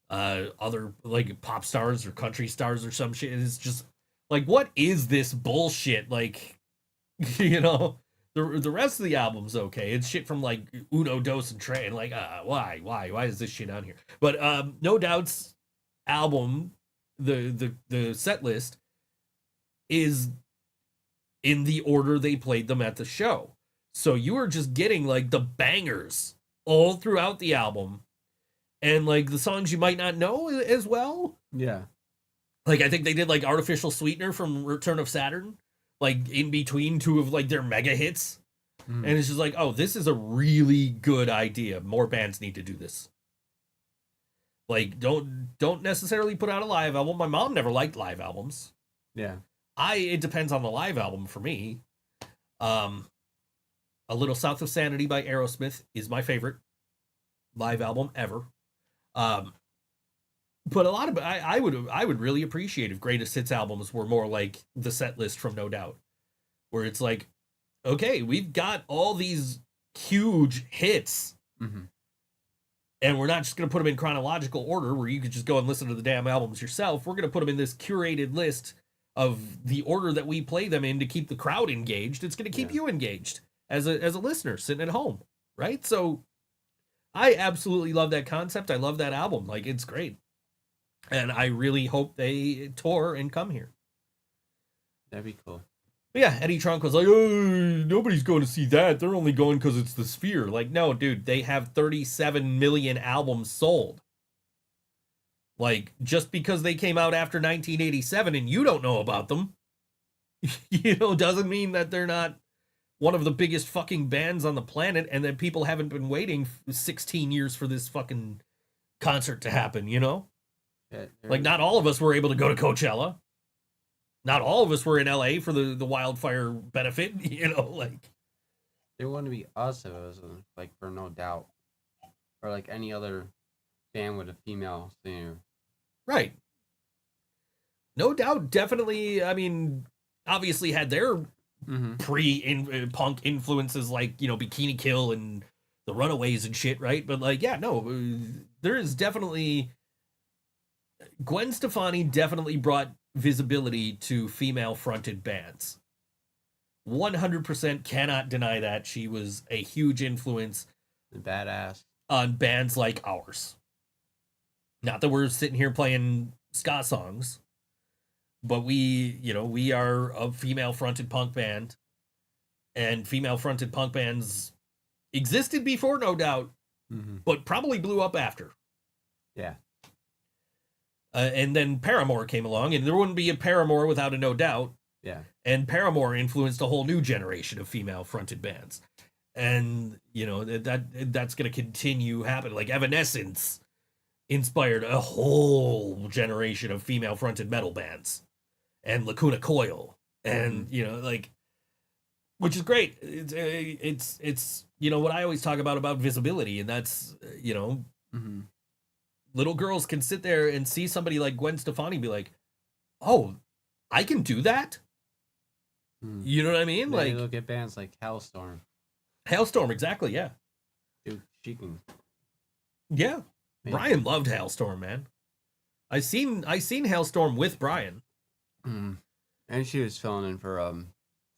other like pop stars or country stars or some shit. It's just like, what is this bullshit? Like, the rest of the album's okay. It's shit from like Uno, Dos, and Tre, and like, why is this shit on here? But No Doubt's album, the set list is in the order they played them at the show. So you are just getting like the bangers all throughout the album, and like the songs you might not know as well. Yeah. Like I think they did like Artificial Sweetener from Return of Saturn, like in between two of like their mega hits. And it's just like, oh, this is a really good idea. More bands need to do this. Like, don't necessarily put out a live album. My mom never liked live albums. Yeah. It depends on the live album for me. A Little South of Sanity by Aerosmith is my favorite live album ever. But a lot of I would really appreciate if greatest hits albums were more like the set list from No Doubt, where it's like, okay, we've got all these huge hits, and we're not just going to put them in chronological order where you could just go and listen to the damn albums yourself. We're going to put them in this curated list of the order that we play them in to keep the crowd engaged. It's going to keep you engaged as a listener sitting at home, right? So I absolutely love that concept. I love that album. Like, it's great. And I really hope they tour and come here. That'd be cool. But yeah, Eddie Trunk was like, oh, nobody's going to see that. They're only going because it's the Sphere. Like, no, dude, they have 37 million albums sold. Like, just because they came out after 1987 and you don't know about them, doesn't mean that they're not one of the biggest fucking bands on the planet and that people haven't been waiting 16 years for this fucking concert to happen, Yeah, Like, not all of us were able to go to Coachella. Not all of us were in LA for the wildfire benefit, like. It wouldn't be us if it was like for No Doubt, or like any other band with a female singer. Right. No Doubt definitely, I mean, obviously had their pre-punk influences like, Bikini Kill and the Runaways and shit, right? But like, yeah, no, there is definitely... Gwen Stefani definitely brought visibility to female-fronted bands. 100% cannot deny that. She was a huge influence. Badass. On bands like ours. Not that we're sitting here playing ska songs, but we are a female-fronted punk band, and female-fronted punk bands existed before, no doubt, but probably blew up after. Yeah. And then Paramore came along, and there wouldn't be a Paramore without a No Doubt. Yeah. And Paramore influenced a whole new generation of female-fronted bands. And, that's going to continue happening. Like, Evanescence inspired a whole generation of female-fronted metal bands. And Lacuna Coil. And, which is great. It's what I always talk about visibility, and that's, little girls can sit there and see somebody like Gwen Stefani be like, oh, I can do that? You know what I mean? Yeah, like, you look at bands like Hellstorm. Hellstorm, exactly, yeah. Dude, she can... Yeah. Maybe. Brian loved Hellstorm, man. I seen Hellstorm with Brian. And she was filling in for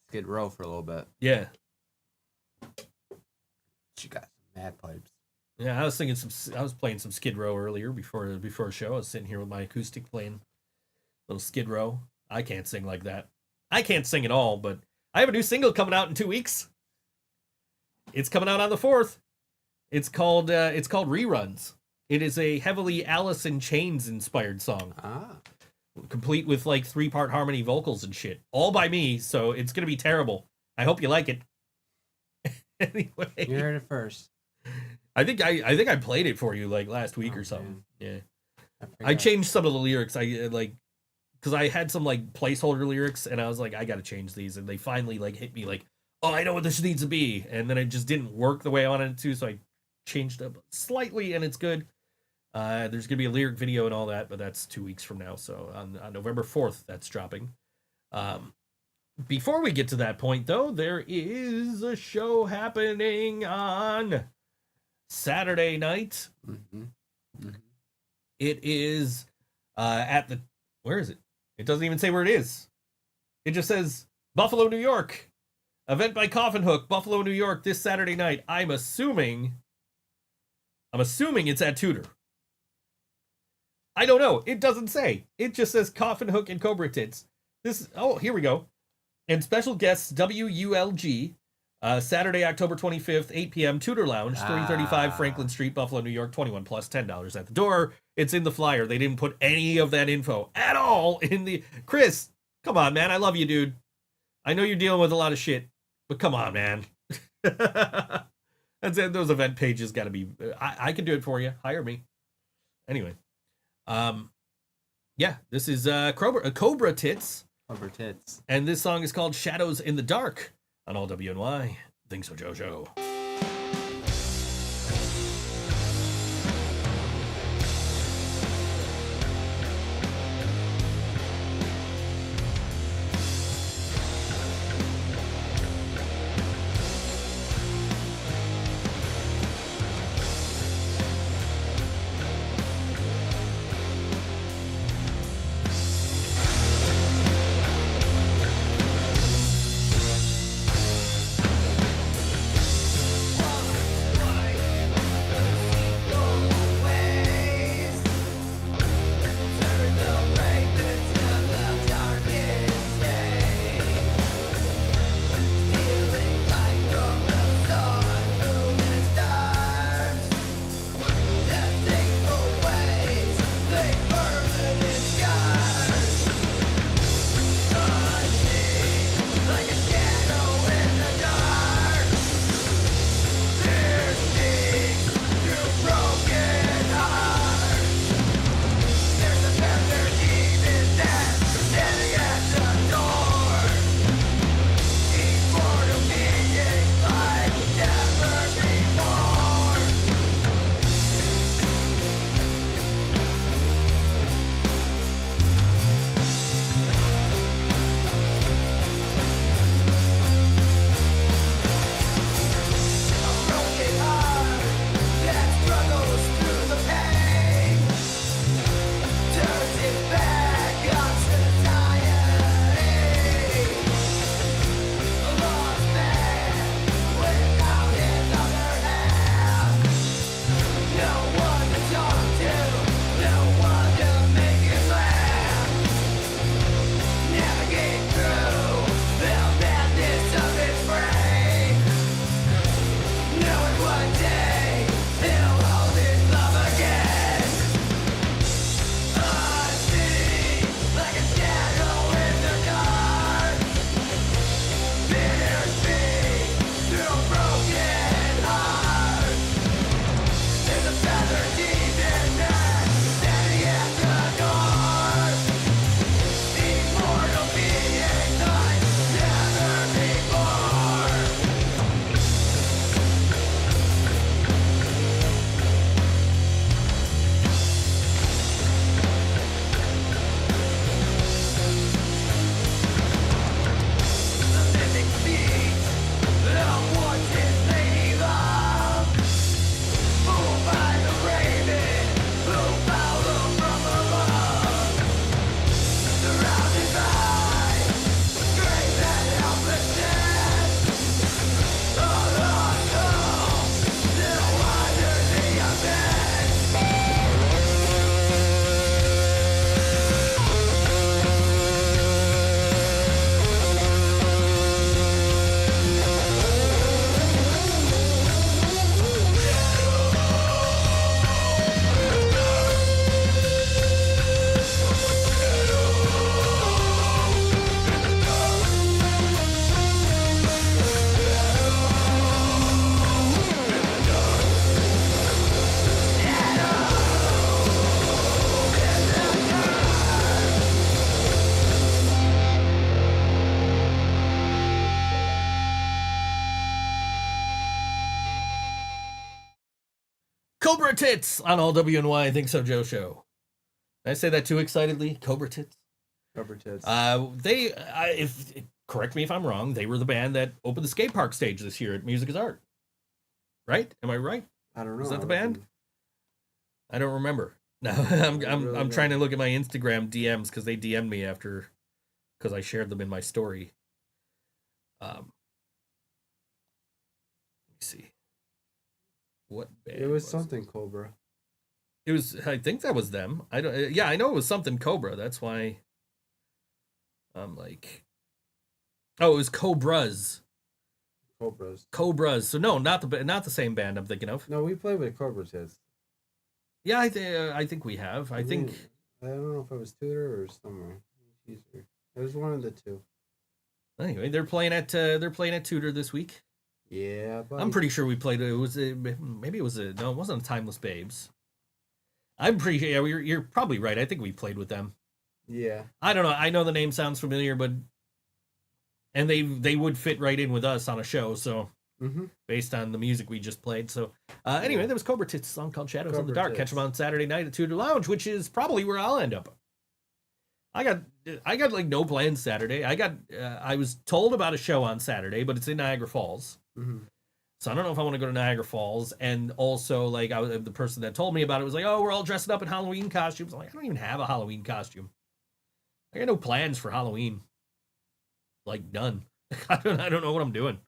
Skid Row for a little bit. Yeah. She got some mad pipes. Yeah, I was playing some Skid Row earlier before a show. I was sitting here with my acoustic playing a little Skid Row. I can't sing like that. I can't sing at all, but I have a new single coming out in 2 weeks. It's coming out on the 4th. It's called Reruns. It is a heavily Alice in Chains inspired song. Complete with like 3-part harmony vocals and shit. All by me, so it's gonna be terrible. I hope you like it. Anyway. You heard it first. I think I played it for you like last week or something. Man. Yeah. I changed some of the lyrics. I like because I had some like placeholder lyrics, and I was like, I got to change these, and they finally like hit me like, oh, I know what this needs to be, and then it just didn't work the way I wanted it to, so I changed up slightly, and it's good. There's gonna be a lyric video and all that, but that's 2 weeks from now. So on November 4th, that's dropping. Before we get to that point, though, there is a show happening on Saturday night. It is at the, where is it? It doesn't even say where it is. It just says Buffalo, New York. Event by Coffin Hook, Buffalo, New York, this Saturday night. I'm assuming it's at Tudor. I don't know. It doesn't say. It just says Coffin Hook and Cobratits. Here we go. And special guests WULG, Saturday, October 25th, 8 p.m., Tudor Lounge, 335 Franklin Street, Buffalo, New York, 21 plus, $10 at the door. It's in the flyer. They didn't put any of that info at all in the... Chris, come on, man. I love you, dude. I know you're dealing with a lot of shit, but come on, man. Those event pages got to be... I can do it for you. Hire me. Anyway. Yeah, this is Cobratits. Cobratits. And this song is called Shadows in the Dark on All WNY. Think So Jojo. Cobratits on all WNY Think So Joe show. Did I say that too excitedly? Cobratits. Cobratits. Correct me if I'm wrong, they were the band that opened the skate park stage this year at Music is Art. Right? Am I right? I don't know. Was that the band? I don't remember. No, I'm trying to look at my Instagram DMs because they DM'd me because I shared them in my story. Let me see. What band It was something Cobra. It was. I think that was them. I don't. Yeah, I know it was something Cobra. That's why. I'm like. Oh, it was Cobras. Cobras. So no, not the same band I'm thinking of. No, we played with Cobratits. Yeah, I think we have. I think. I don't know if it was Tudor or somewhere. It was one of the two. Anyway, they're playing at Tudor this week. Yeah, buddy. I'm pretty sure we played. It wasn't Timeless Babes. I'm pretty sure. Yeah, you're probably right. I think we played with them. Yeah. I don't know. I know the name sounds familiar, but and they would fit right in with us on a show. So based on the music we just played. So anyway, there was Cobratits' song called Shadows in the Dark. Catch them on Saturday night at Tudor Lounge, which is probably where I'll end up. I got like no plans Saturday. I was told about a show on Saturday, but it's in Niagara Falls. So I don't know if I want to go to Niagara Falls. And also, like, the person that told me about it was like, "Oh, we're all dressed up in Halloween costumes." I'm like, I don't even have a Halloween costume. I got no plans for Halloween. Like, none. I don't know what I'm doing.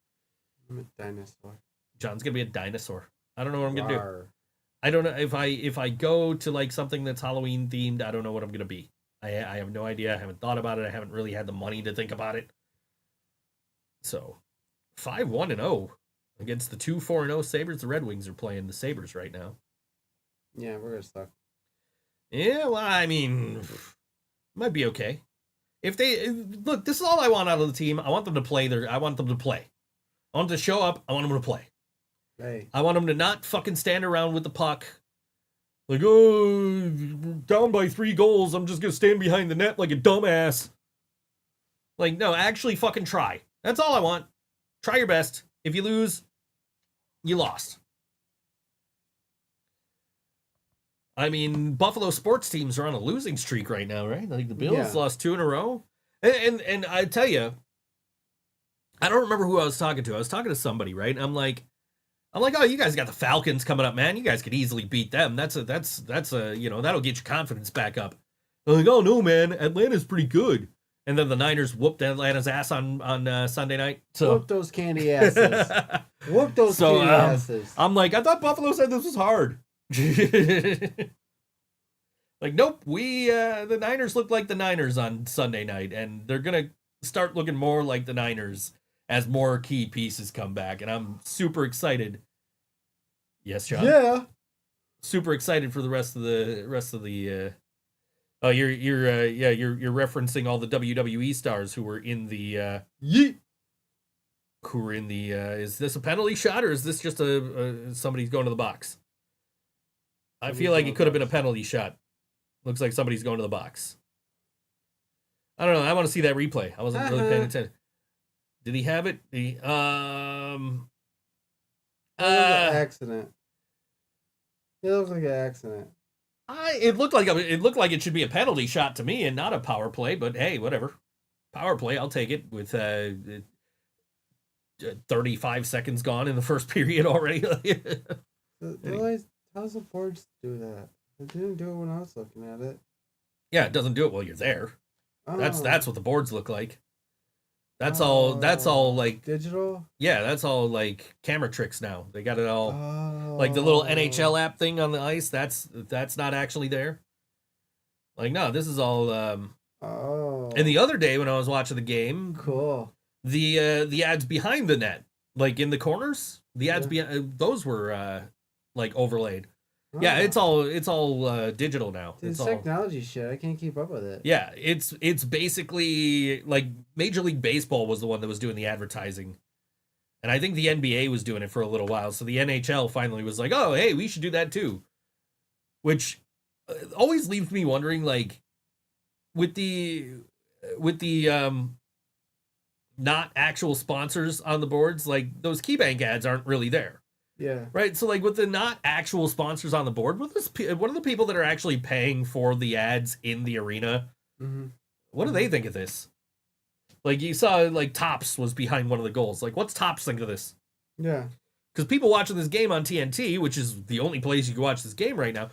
I'm a dinosaur. John's gonna be a dinosaur. I don't know what I'm gonna do. I don't know if I go to like something that's Halloween themed. I don't know what I'm gonna be. I have no idea. I haven't thought about it. I haven't really had the money to think about it. So, 5-1-0 against the 2-4-0 Sabres. The Red Wings are playing the Sabres right now. Yeah, we're gonna suck. Yeah, well, I mean, might be okay. If they look, this is all I want out of the team. I want them to play. I want them to play. I want them to show up. I want them to play. Hey. I want them to not fucking stand around with the puck. Like, oh, down by 3 goals. I'm just gonna stand behind the net like a dumbass. Like, no, actually fucking try. That's all I want. Try your best. If you lose, you lost. I mean, Buffalo sports teams are on a losing streak right now, right? Like the Bills lost 2 in a row. And I tell you, I don't remember who I was talking to. I was talking to somebody, right? I'm like, oh, you guys got the Falcons coming up, man. You guys could easily beat them. That's a that'll get your confidence back up. I'm like, oh no, man, Atlanta's pretty good. And then the Niners whooped Atlanta's ass on Sunday night. So whoop those candy asses. Whoop those candy asses. I'm like, I thought Buffalo said this was hard. Like, nope, the Niners look like the Niners on Sunday night, and they're gonna start looking more like the Niners as more key pieces come back, and I'm super excited. Yes, John. Yeah. Super excited for the rest of the. Oh, you're referencing all the WWE stars who were in the. Who were in the? Is this a penalty shot or is this just somebody's going to the box? I feel like it could have been a penalty shot. Looks like somebody's going to the box. I don't know. I want to see that replay. I wasn't really paying attention. Did he have it? Accident. It looks like an accident. It looked like it should be a penalty shot to me and not a power play. But hey, whatever. Power play, I'll take it with 35 seconds gone in the first period already. How's the boards do that? It didn't do it when I was looking at it. Yeah, it doesn't do it while you're there. Oh. That's what the boards look like. That's all like digital. Yeah, that's all like camera tricks now. They got it all like the little NHL app thing on the ice. That's not actually there. Like, no, this is all. And the other day when I was watching the game, cool. The ads behind the net, like in the corners, the ads behind those were like overlaid. Oh. Yeah, it's all digital now. It's technology shit. I can't keep up with it. Yeah, it's basically like Major League Baseball was the one that was doing the advertising. And I think the NBA was doing it for a little while. So the NHL finally was like, "Oh, hey, we should do that too." Which always leaves me wondering, like, with the not actual sponsors on the boards, like those KeyBank ads aren't really there. Yeah. Right? So, like, with the not actual sponsors on the board, what are the people that are actually paying for the ads in the arena? Mm-hmm. What do they think of this? Like, you saw, like, Topps was behind one of the goals. Like, what's Topps think of this? Yeah. Because people watching this game on TNT, which is the only place you can watch this game right now,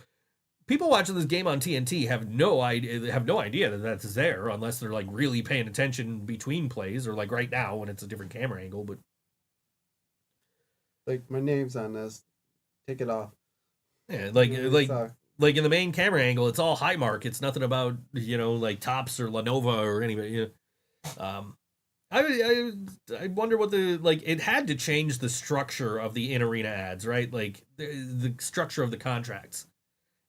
people watching this game on TNT have no idea that that's there unless they're, like, really paying attention between plays or, like, right now when it's a different camera angle. But Like, my name's on this. Take it off. yeah, Really suck. like in the main camera angle, it's all high mark. It's nothing about, like Topps or Lenovo or anybody. I wonder what it had to change the structure of the in-arena ads, right? Like the structure of the contracts.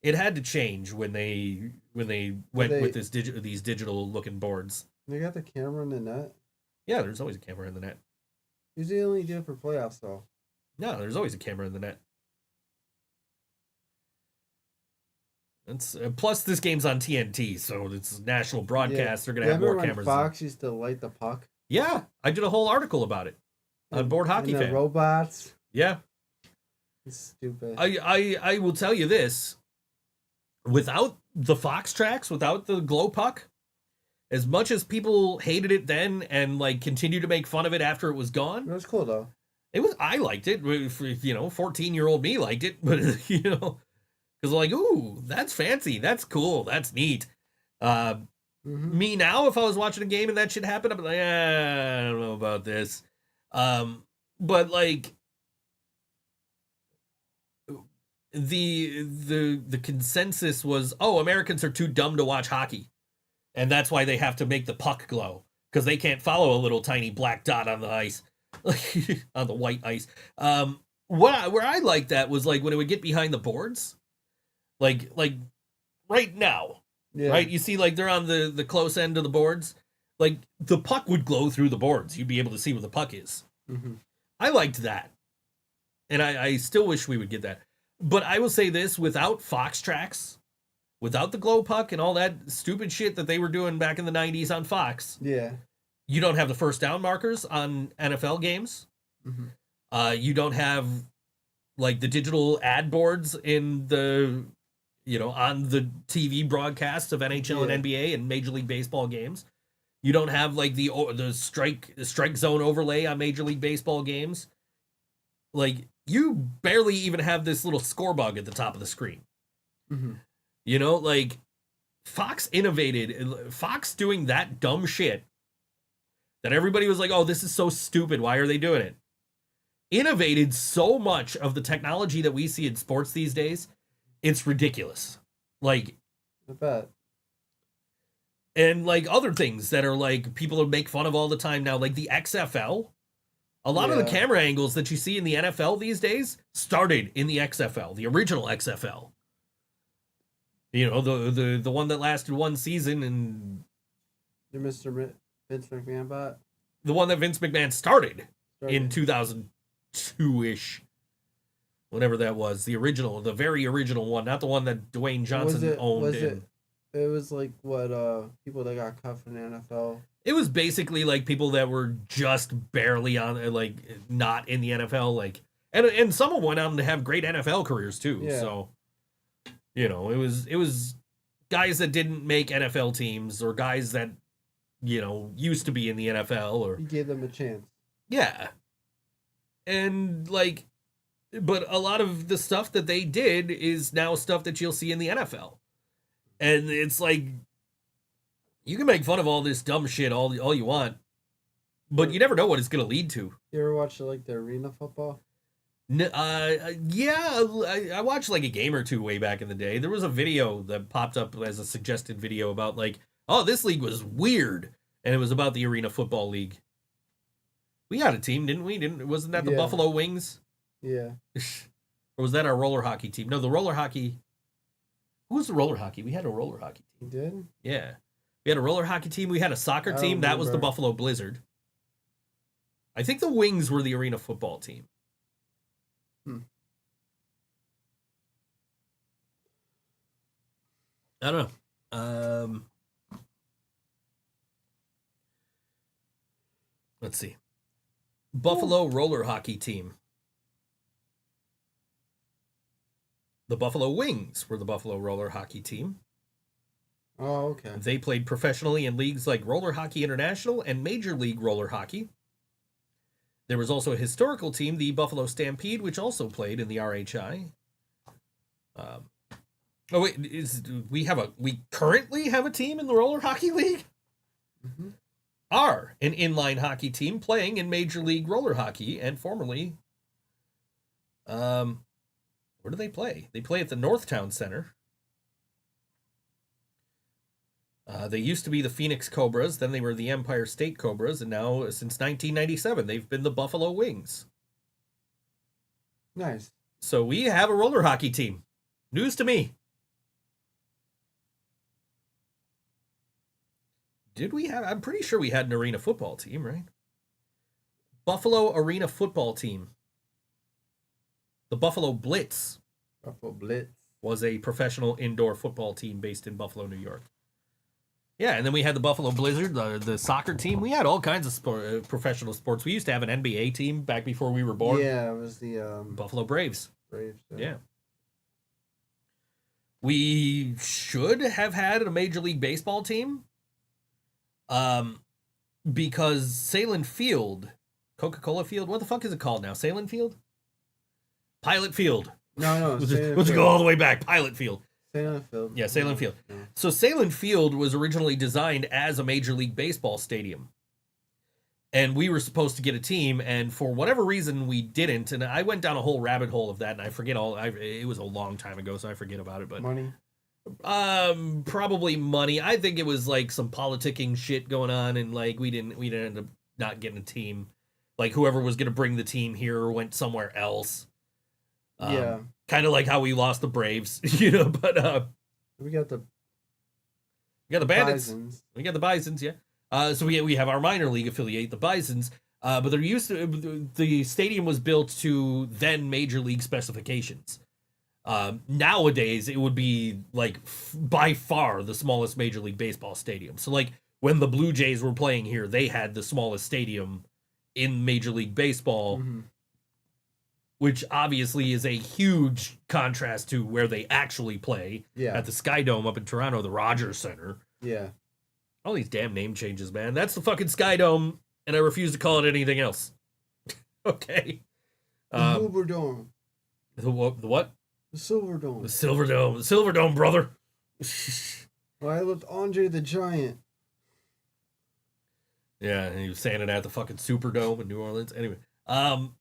It had to change when they went with these digital looking boards. They got the camera in the net. Yeah, there's always a camera in the net. Usually only do it for playoffs, though. No, there's always a camera in the net. It's plus this game's on TNT, so it's national broadcast. They're gonna have more cameras. Fox used to light the puck. Yeah, I did a whole article about it on Board Hockey and the Fan. robots. Yeah, It's stupid. I will tell you this: without the Fox tracks, without the glow puck, as much as people hated it then and like continued to make fun of it after it was gone, It was cool though. I liked it. 14-year-old me liked it, but because like, ooh, that's fancy, that's cool, that's neat. Me now, if I was watching a game and that shit happened, I'd be like, I don't know about this. But like the consensus was, oh, Americans are too dumb to watch hockey, and that's why they have to make the puck glow because they can't follow a little tiny black dot on the ice, on the white ice. Where I liked that was like when it would get behind the boards, like right now. Yeah. Right? You see, like, they're on the close end of the boards. Like, the puck would glow through the boards. You'd be able to see where the puck is. Mm-hmm. I liked that. And I still wish we would get that. But I will say this, without Fox tracks, without the glow puck and all that stupid shit that they were doing back in the 90s on Fox, Yeah. you don't have the first down markers on NFL games. Mm-hmm. You don't have, like, the digital ad boards in the... on the TV broadcasts of NHL and NBA and Major League Baseball games. You don't have like the strike zone overlay on Major League Baseball games. Like you barely even have this little score bug at the top of the screen. Mm-hmm. Like Fox innovated. Fox doing that dumb shit that everybody was like, "Oh, this is so stupid. Why are they doing it?" Innovated so much of the technology that we see in sports these days. It's ridiculous. Like, I bet. And like other things that are like people make fun of all the time now, like the XFL. A lot of the camera angles that you see in the NFL these days started in the XFL, the original XFL. The one that lasted one season and The Mr. Vince McMahon bot. The one that Vince McMahon started. In 2002-ish. Whatever that was, the very original one, not the one that Dwayne Johnson owned. It was like what people that got cut from the NFL. It was basically like people that were just barely on, like not in the NFL, like, and some of them went on to have great NFL careers too. Yeah. So, it was guys that didn't make NFL teams or guys that used to be in the NFL or You gave them a chance. yeah, and like. But a lot of the stuff that they did is now stuff that you'll see in the NFL. And it's like, you can make fun of all this dumb shit all you want, but you never know what it's going to lead to. You ever watch like the arena football? Yeah, I watched like a game or two way back in the day. There was a video that popped up as a suggested video about like, oh, this league was weird. And it was about the Arena Football League. We had a team, didn't we? Wasn't that the Buffalo Wings? Yeah. Or was that our roller hockey team? No, the roller hockey. Who was the roller hockey? We had a roller hockey team. You did? Yeah. We had a roller hockey team. We had a soccer team. That was the Buffalo Blizzard. I think the Wings were the Arena Football team. I don't know. Let's see. Buffalo roller hockey team. The Buffalo Wings were the Buffalo roller hockey team. Oh, okay. They played professionally in leagues like Roller Hockey International and Major League Roller Hockey. There was also a historical team, the Buffalo Stampede, which also played in the RHI. We currently have a team in the Roller Hockey League? Mm-hmm. Are an inline hockey team playing in Major League Roller Hockey, and formerly, where do they play? They play at the Northtown Center. They used to be the Phoenix Cobras, then they were the Empire State Cobras, and now, since 1997, they've been the Buffalo Wings. Nice. So we have a roller hockey team. News to me. Did we have... I'm pretty sure we had an arena football team, right? Buffalo Arena Football Team. The Buffalo Blitz Buffalo Blitz. was a professional indoor football team based in Buffalo, New York. Yeah, and then we had the Buffalo Blizzard, the soccer team. We had all kinds of professional sports. We used to have an NBA team back before we were born. Yeah, it was the Buffalo Braves. Braves. Yeah. We should have had a Major League Baseball team. Because Salem Field, Coca-Cola Field, what the fuck is it called now? Salem Field? Pilot Field. No, Let's go all the way back. Pilot Field. Salem Field. Yeah, Salem Field. Yeah. So Salem Field was originally designed as a Major League Baseball stadium. And we were supposed to get a team, and for whatever reason we didn't. And I went down a whole rabbit hole of that, and I forget it was a long time ago, so I forget about it. But Money. probably money. I think it was like some politicking shit going on, and like we didn't end up not getting a team. Like whoever was gonna bring the team here went somewhere else. Yeah. Kind of like how we lost the Braves, but We got the we got the Bandits. Bisons. We got the Bisons, yeah. So we have our minor league affiliate, the Bisons. But they're used to the stadium was built to then major league specifications. Nowadays, it would be like by far the smallest Major League Baseball stadium. So like when the Blue Jays were playing here, they had the smallest stadium in Major League Baseball, Mm-hmm. which obviously is a huge contrast to where they actually play Yeah. at the Sky Dome up in Toronto, the Rogers Center. Yeah. All these damn name changes, man. That's the fucking Sky Dome, and I refuse to call it anything else. Okay. The Hoover Dome. The what? The Silver Dome. The Silver Dome. The Silver Dome, brother. Well, I loved Andre the Giant. Yeah, and he was saying it at the fucking Superdome in New Orleans. Anyway, Buffalo's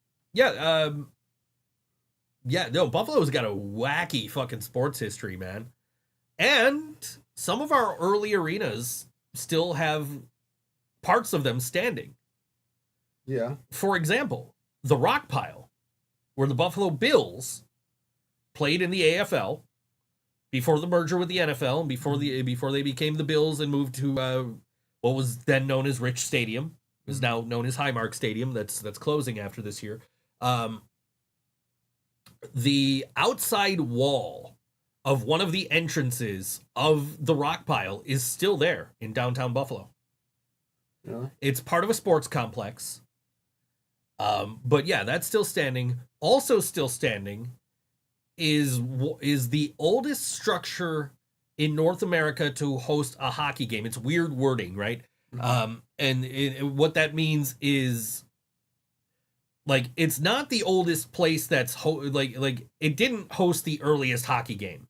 got a wacky fucking sports history, man. And some of our early arenas still have parts of them standing. Yeah. For example, the Rock Pile, where the Buffalo Bills played in the AFL before the merger with the NFL and before they became the Bills and moved to what was then known as Rich Stadium, is now known as Highmark Stadium. That's closing after this year. The outside wall of one of the entrances of the Rock Pile is still there in downtown Buffalo. Yeah. It's part of a sports complex. But yeah, that's still standing. Also still standing is the oldest structure in North America to host a hockey game. It's weird wording, right? Mm-hmm. What that means is like it's not the oldest place that's like it didn't host the earliest hockey game,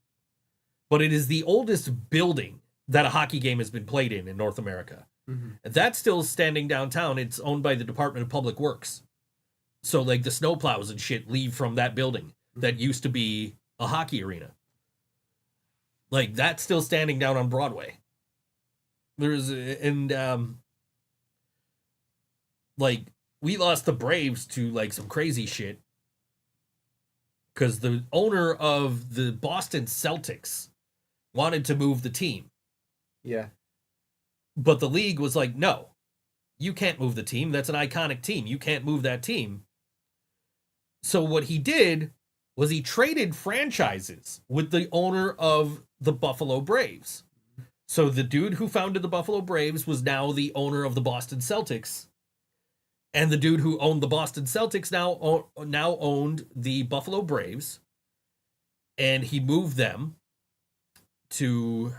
but it is the oldest building that a hockey game has been played in North America. Mm-hmm. That's still standing downtown. It's owned by the Department of Public Works. So like the snowplows and shit leave from that building that used to be a hockey arena. Like that's still standing down on Broadway. Like we lost the Braves to like some crazy shit because the owner of the Boston Celtics wanted to move the team. Yeah. But the league was like, no, you can't move the team. That's an iconic team. You can't move that team. So what he did was he traded franchises with the owner of the Buffalo Braves. So the dude who founded the Buffalo Braves was now the owner of the Boston Celtics. And the dude who owned the Boston Celtics now owned the Buffalo Braves. and he moved them to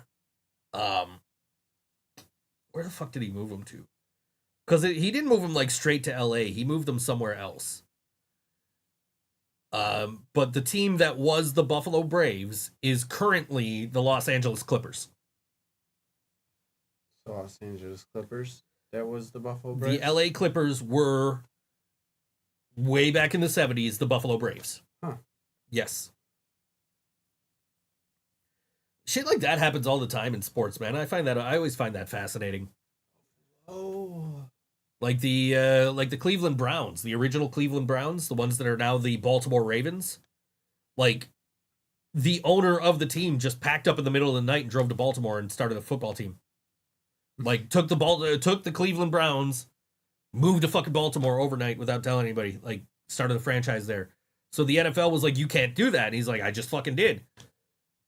where the fuck did he move them to? Because he didn't move them like straight to LA. He moved them somewhere else. But the team that was the Buffalo Braves is currently the Los Angeles Clippers. The Los Angeles Clippers. That was the Buffalo Braves. The LA Clippers were way back in the 70s the Buffalo Braves. Huh. Yes. Shit like that happens all the time in sports, man. I always find that fascinating. Oh. Like the Cleveland Browns, the original Cleveland Browns, the ones that are now the Baltimore Ravens. Like, the owner of the team just packed up in the middle of the night and drove to Baltimore and started a football team. Like, took the Cleveland Browns, moved to fucking Baltimore overnight without telling anybody. Like, started a franchise there. So the NFL was like, you can't do that. And he's like, I just fucking did.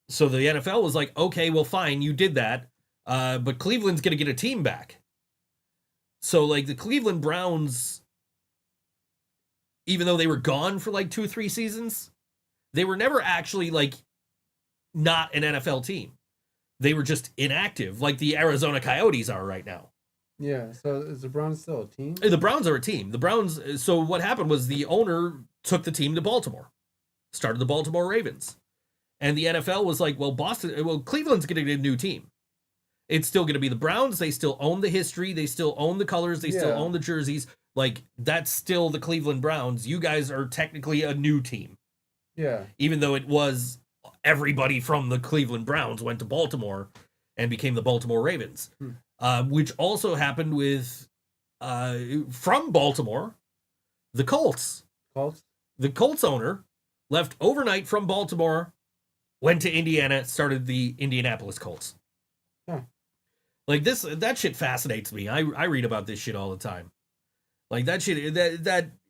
So the NFL was like, okay, well, fine, you did that. But Cleveland's going to get a team back. So, like, the Cleveland Browns, even though they were gone for, like, 2 or 3 seasons, they were never actually, like, not an NFL team. They were just inactive, like the Arizona Coyotes are right now. Yeah, so is the Browns still a team? The Browns are a team. The Browns, so what happened was the owner took the team to Baltimore, started the Baltimore Ravens. And the NFL was like, well, Cleveland's going to get a new team. It's still going to be the Browns. They still own the history. They still own the colors. They still own the jerseys. Like, that's still the Cleveland Browns. You guys are technically a new team. Yeah. Even though it was everybody from the Cleveland Browns went to Baltimore and became the Baltimore Ravens. Which also happened with, from Baltimore, the Colts. Colts? The Colts owner left overnight from Baltimore, went to Indiana, started the Indianapolis Colts. Huh. Like that shit fascinates me. I read about this shit all the time. Like that shit,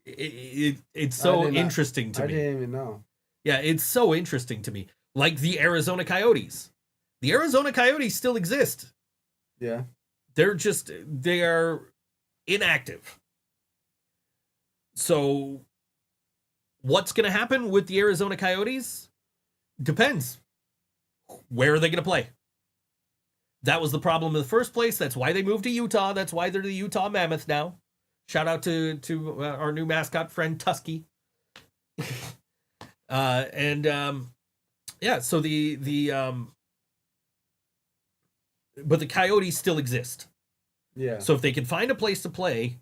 it's so interesting to me. I didn't even know. Yeah, it's so interesting to me. Like the Arizona Coyotes. The Arizona Coyotes still exist. Yeah. They are inactive. So what's going to happen with the Arizona Coyotes? Depends. Where are they going to play? That was the problem in the first place. That's why they moved to Utah. That's why they're the Utah Mammoth now. Shout out to our new mascot friend, Tusky. Yeah, so but the Coyotes still exist. Yeah. So if they can find a place to play,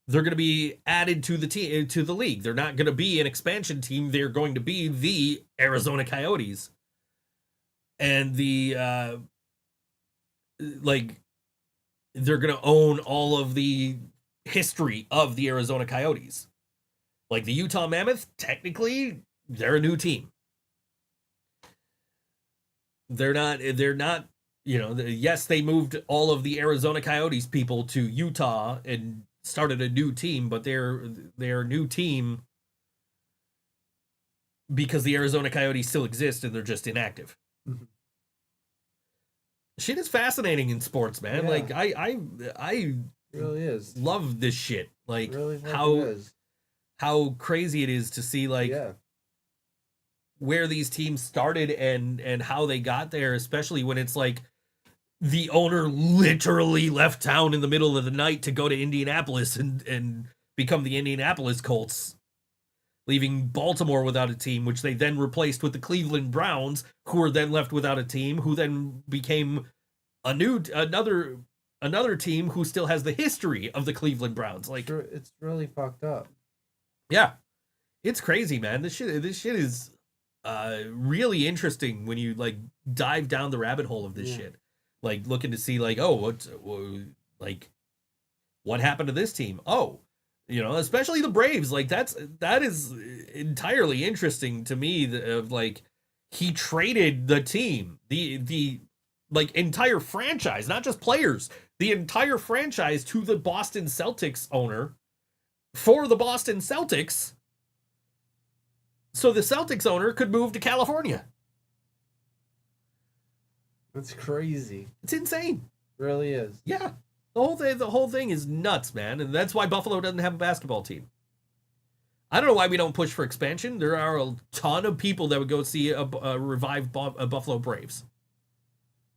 they're going to be added to the league. They're not going to be an expansion team. They're going to be the Arizona Coyotes. And they're going to own all of the history of the Arizona Coyotes. Like the Utah Mammoth, technically, they're a new team. They're not, yes, they moved all of the Arizona Coyotes people to Utah and started a new team, but they're a new team because the Arizona Coyotes still exist and they're just inactive. Mm-hmm. Shit is fascinating in sports, man. Yeah. Like I It really is. love this shit. Like It really how crazy it is to see where these teams started and how they got there, especially when it's like the owner literally left town in the middle of the night to go to Indianapolis and become the Indianapolis Colts, leaving Baltimore without a team, which they then replaced with the Cleveland Browns, who were then left without a team, who then became another team who still has the history of the Cleveland Browns. Like, it's really fucked up. Yeah, it's crazy, man. This shit is really interesting when you like dive down the rabbit hole of this shit. Like looking to see like, oh, what happened to this team? Oh, especially the Braves. Like that is entirely interesting to me. Of like, he traded the team, the like entire franchise, not just players, the entire franchise to the Boston Celtics owner for the Boston Celtics. So the Celtics owner could move to California. That's crazy. It's insane. It really is. Yeah. The whole thing is nuts, man. And that's why Buffalo doesn't have a basketball team. I don't know why we don't push for expansion. There are a ton of people that would go see a revived Buffalo Braves.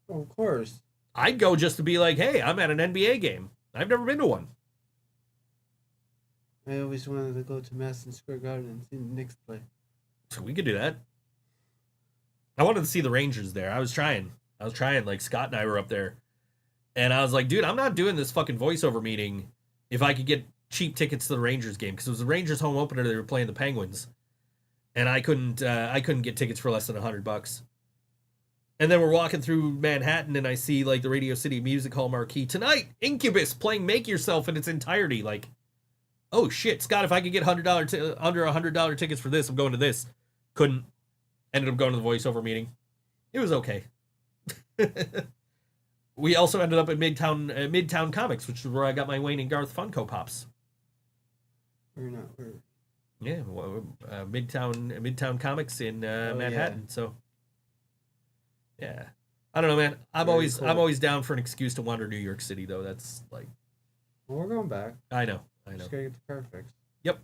Well, of course. I'd go just to be like, hey, I'm at an NBA game. I've never been to one. I always wanted to go to Madison Square Garden and see the Knicks play. So we could do that. I wanted to see the Rangers there. I was trying. Like, Scott and I were up there. And I was like, dude, I'm not doing this fucking voiceover meeting if I could get cheap tickets to the Rangers game. Because it was the Rangers home opener. They were playing the Penguins. And I couldn't get tickets for less than $100. And then we're walking through Manhattan, and I see, like, the Radio City Music Hall marquee. Tonight, Incubus playing Make Yourself in its entirety. Like, oh, shit, Scott, if I could get under $100 tickets for this, I'm going to this. Couldn't. Ended up going to the voiceover meeting. It was okay. We also ended up at Midtown Comics, which is where I got my Wayne and Garth Funko Pops. We're not. Yeah, Midtown Comics in Manhattan. Yeah. So, yeah, I don't know, man. I'm always down for an excuse to wander New York City, though. That's like, well, we're going back. I know. Just gotta get the car fixed. Yep.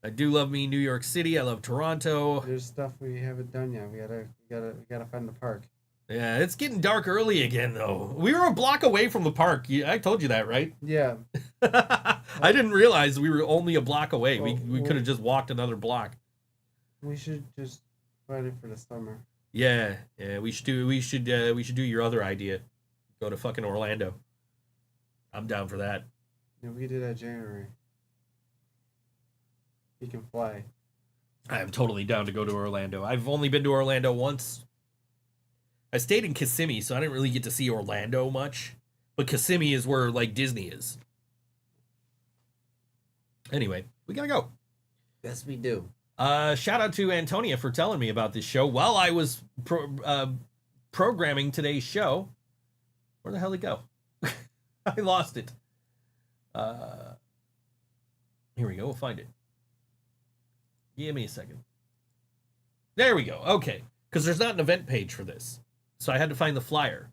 I do love me New York City. I love Toronto. There's stuff we haven't done yet. We gotta find the park. Yeah, it's getting dark early again, though. We were a block away from the park. I told you that, right? Yeah. I didn't realize we were only a block away. Well, we could have just walked another block. We should just plan it for the summer. Yeah. We should do your other idea. Go to fucking Orlando. I'm down for that. Yeah, we could do that January. You can fly. I am totally down to go to Orlando. I've only been to Orlando once. I stayed in Kissimmee, so I didn't really get to see Orlando much. But Kissimmee is where, like, Disney is. Anyway, we gotta go. Yes, we do. Shout out to Antonia for telling me about this show while I was programming today's show. Where the hell did it go? I lost it. Here we go. We'll find it. Give me a second. There we go. Okay. Because there's not an event page for this. So I had to find the flyer.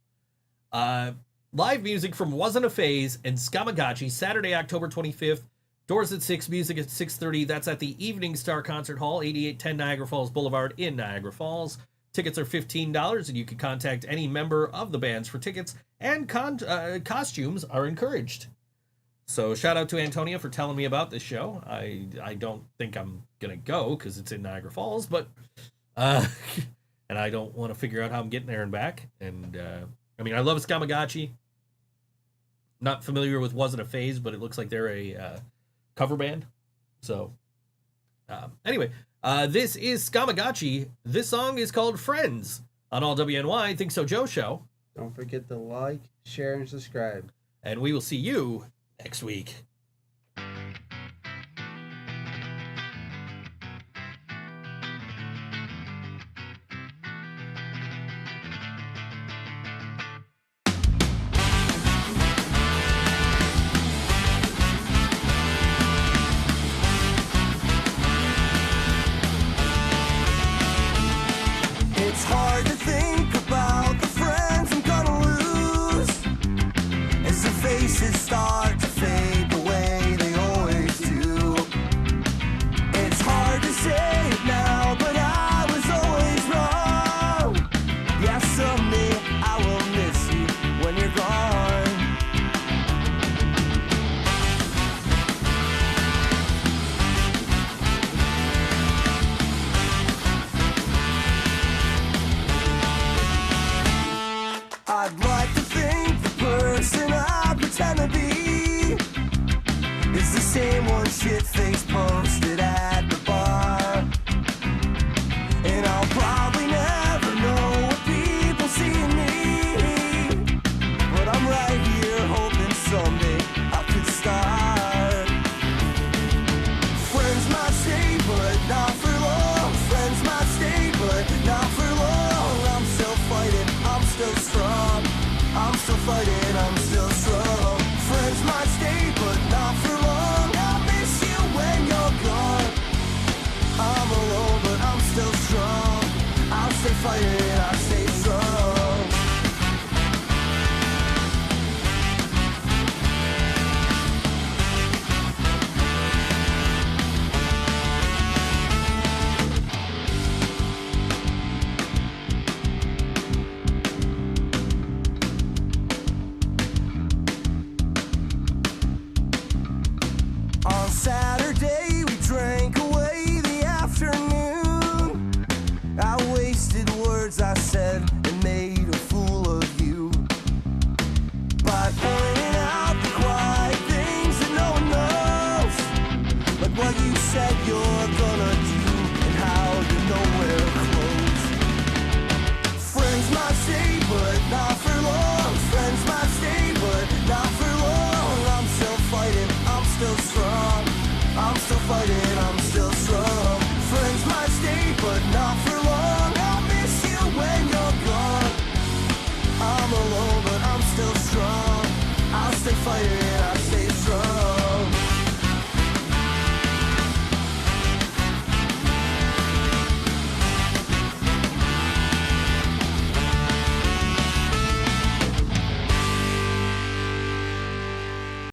Live music from Wasn't a Phase and Skamagotchi, Saturday, October 25th. Doors at 6, music at 6:30. That's at the Evening Star Concert Hall, 8810 Niagara Falls Boulevard in Niagara Falls. Tickets are $15, and you can contact any member of the bands for tickets, and costumes are encouraged. So shout out to Antonia for telling me about this show. I don't think I'm going to go because it's in Niagara Falls, but and I don't want to figure out how I'm getting there and back. And I mean, I love Skamagotchi. Not familiar with Wasn't a Phase, but it looks like they're a cover band. So anyway, this is Skamagotchi. This song is called Friends on All WNY Think So Joe Show. Don't forget to like, share, and subscribe. And we will see you next week. It's hard to think about the friends I'm gonna lose as the faces start to fade away. circle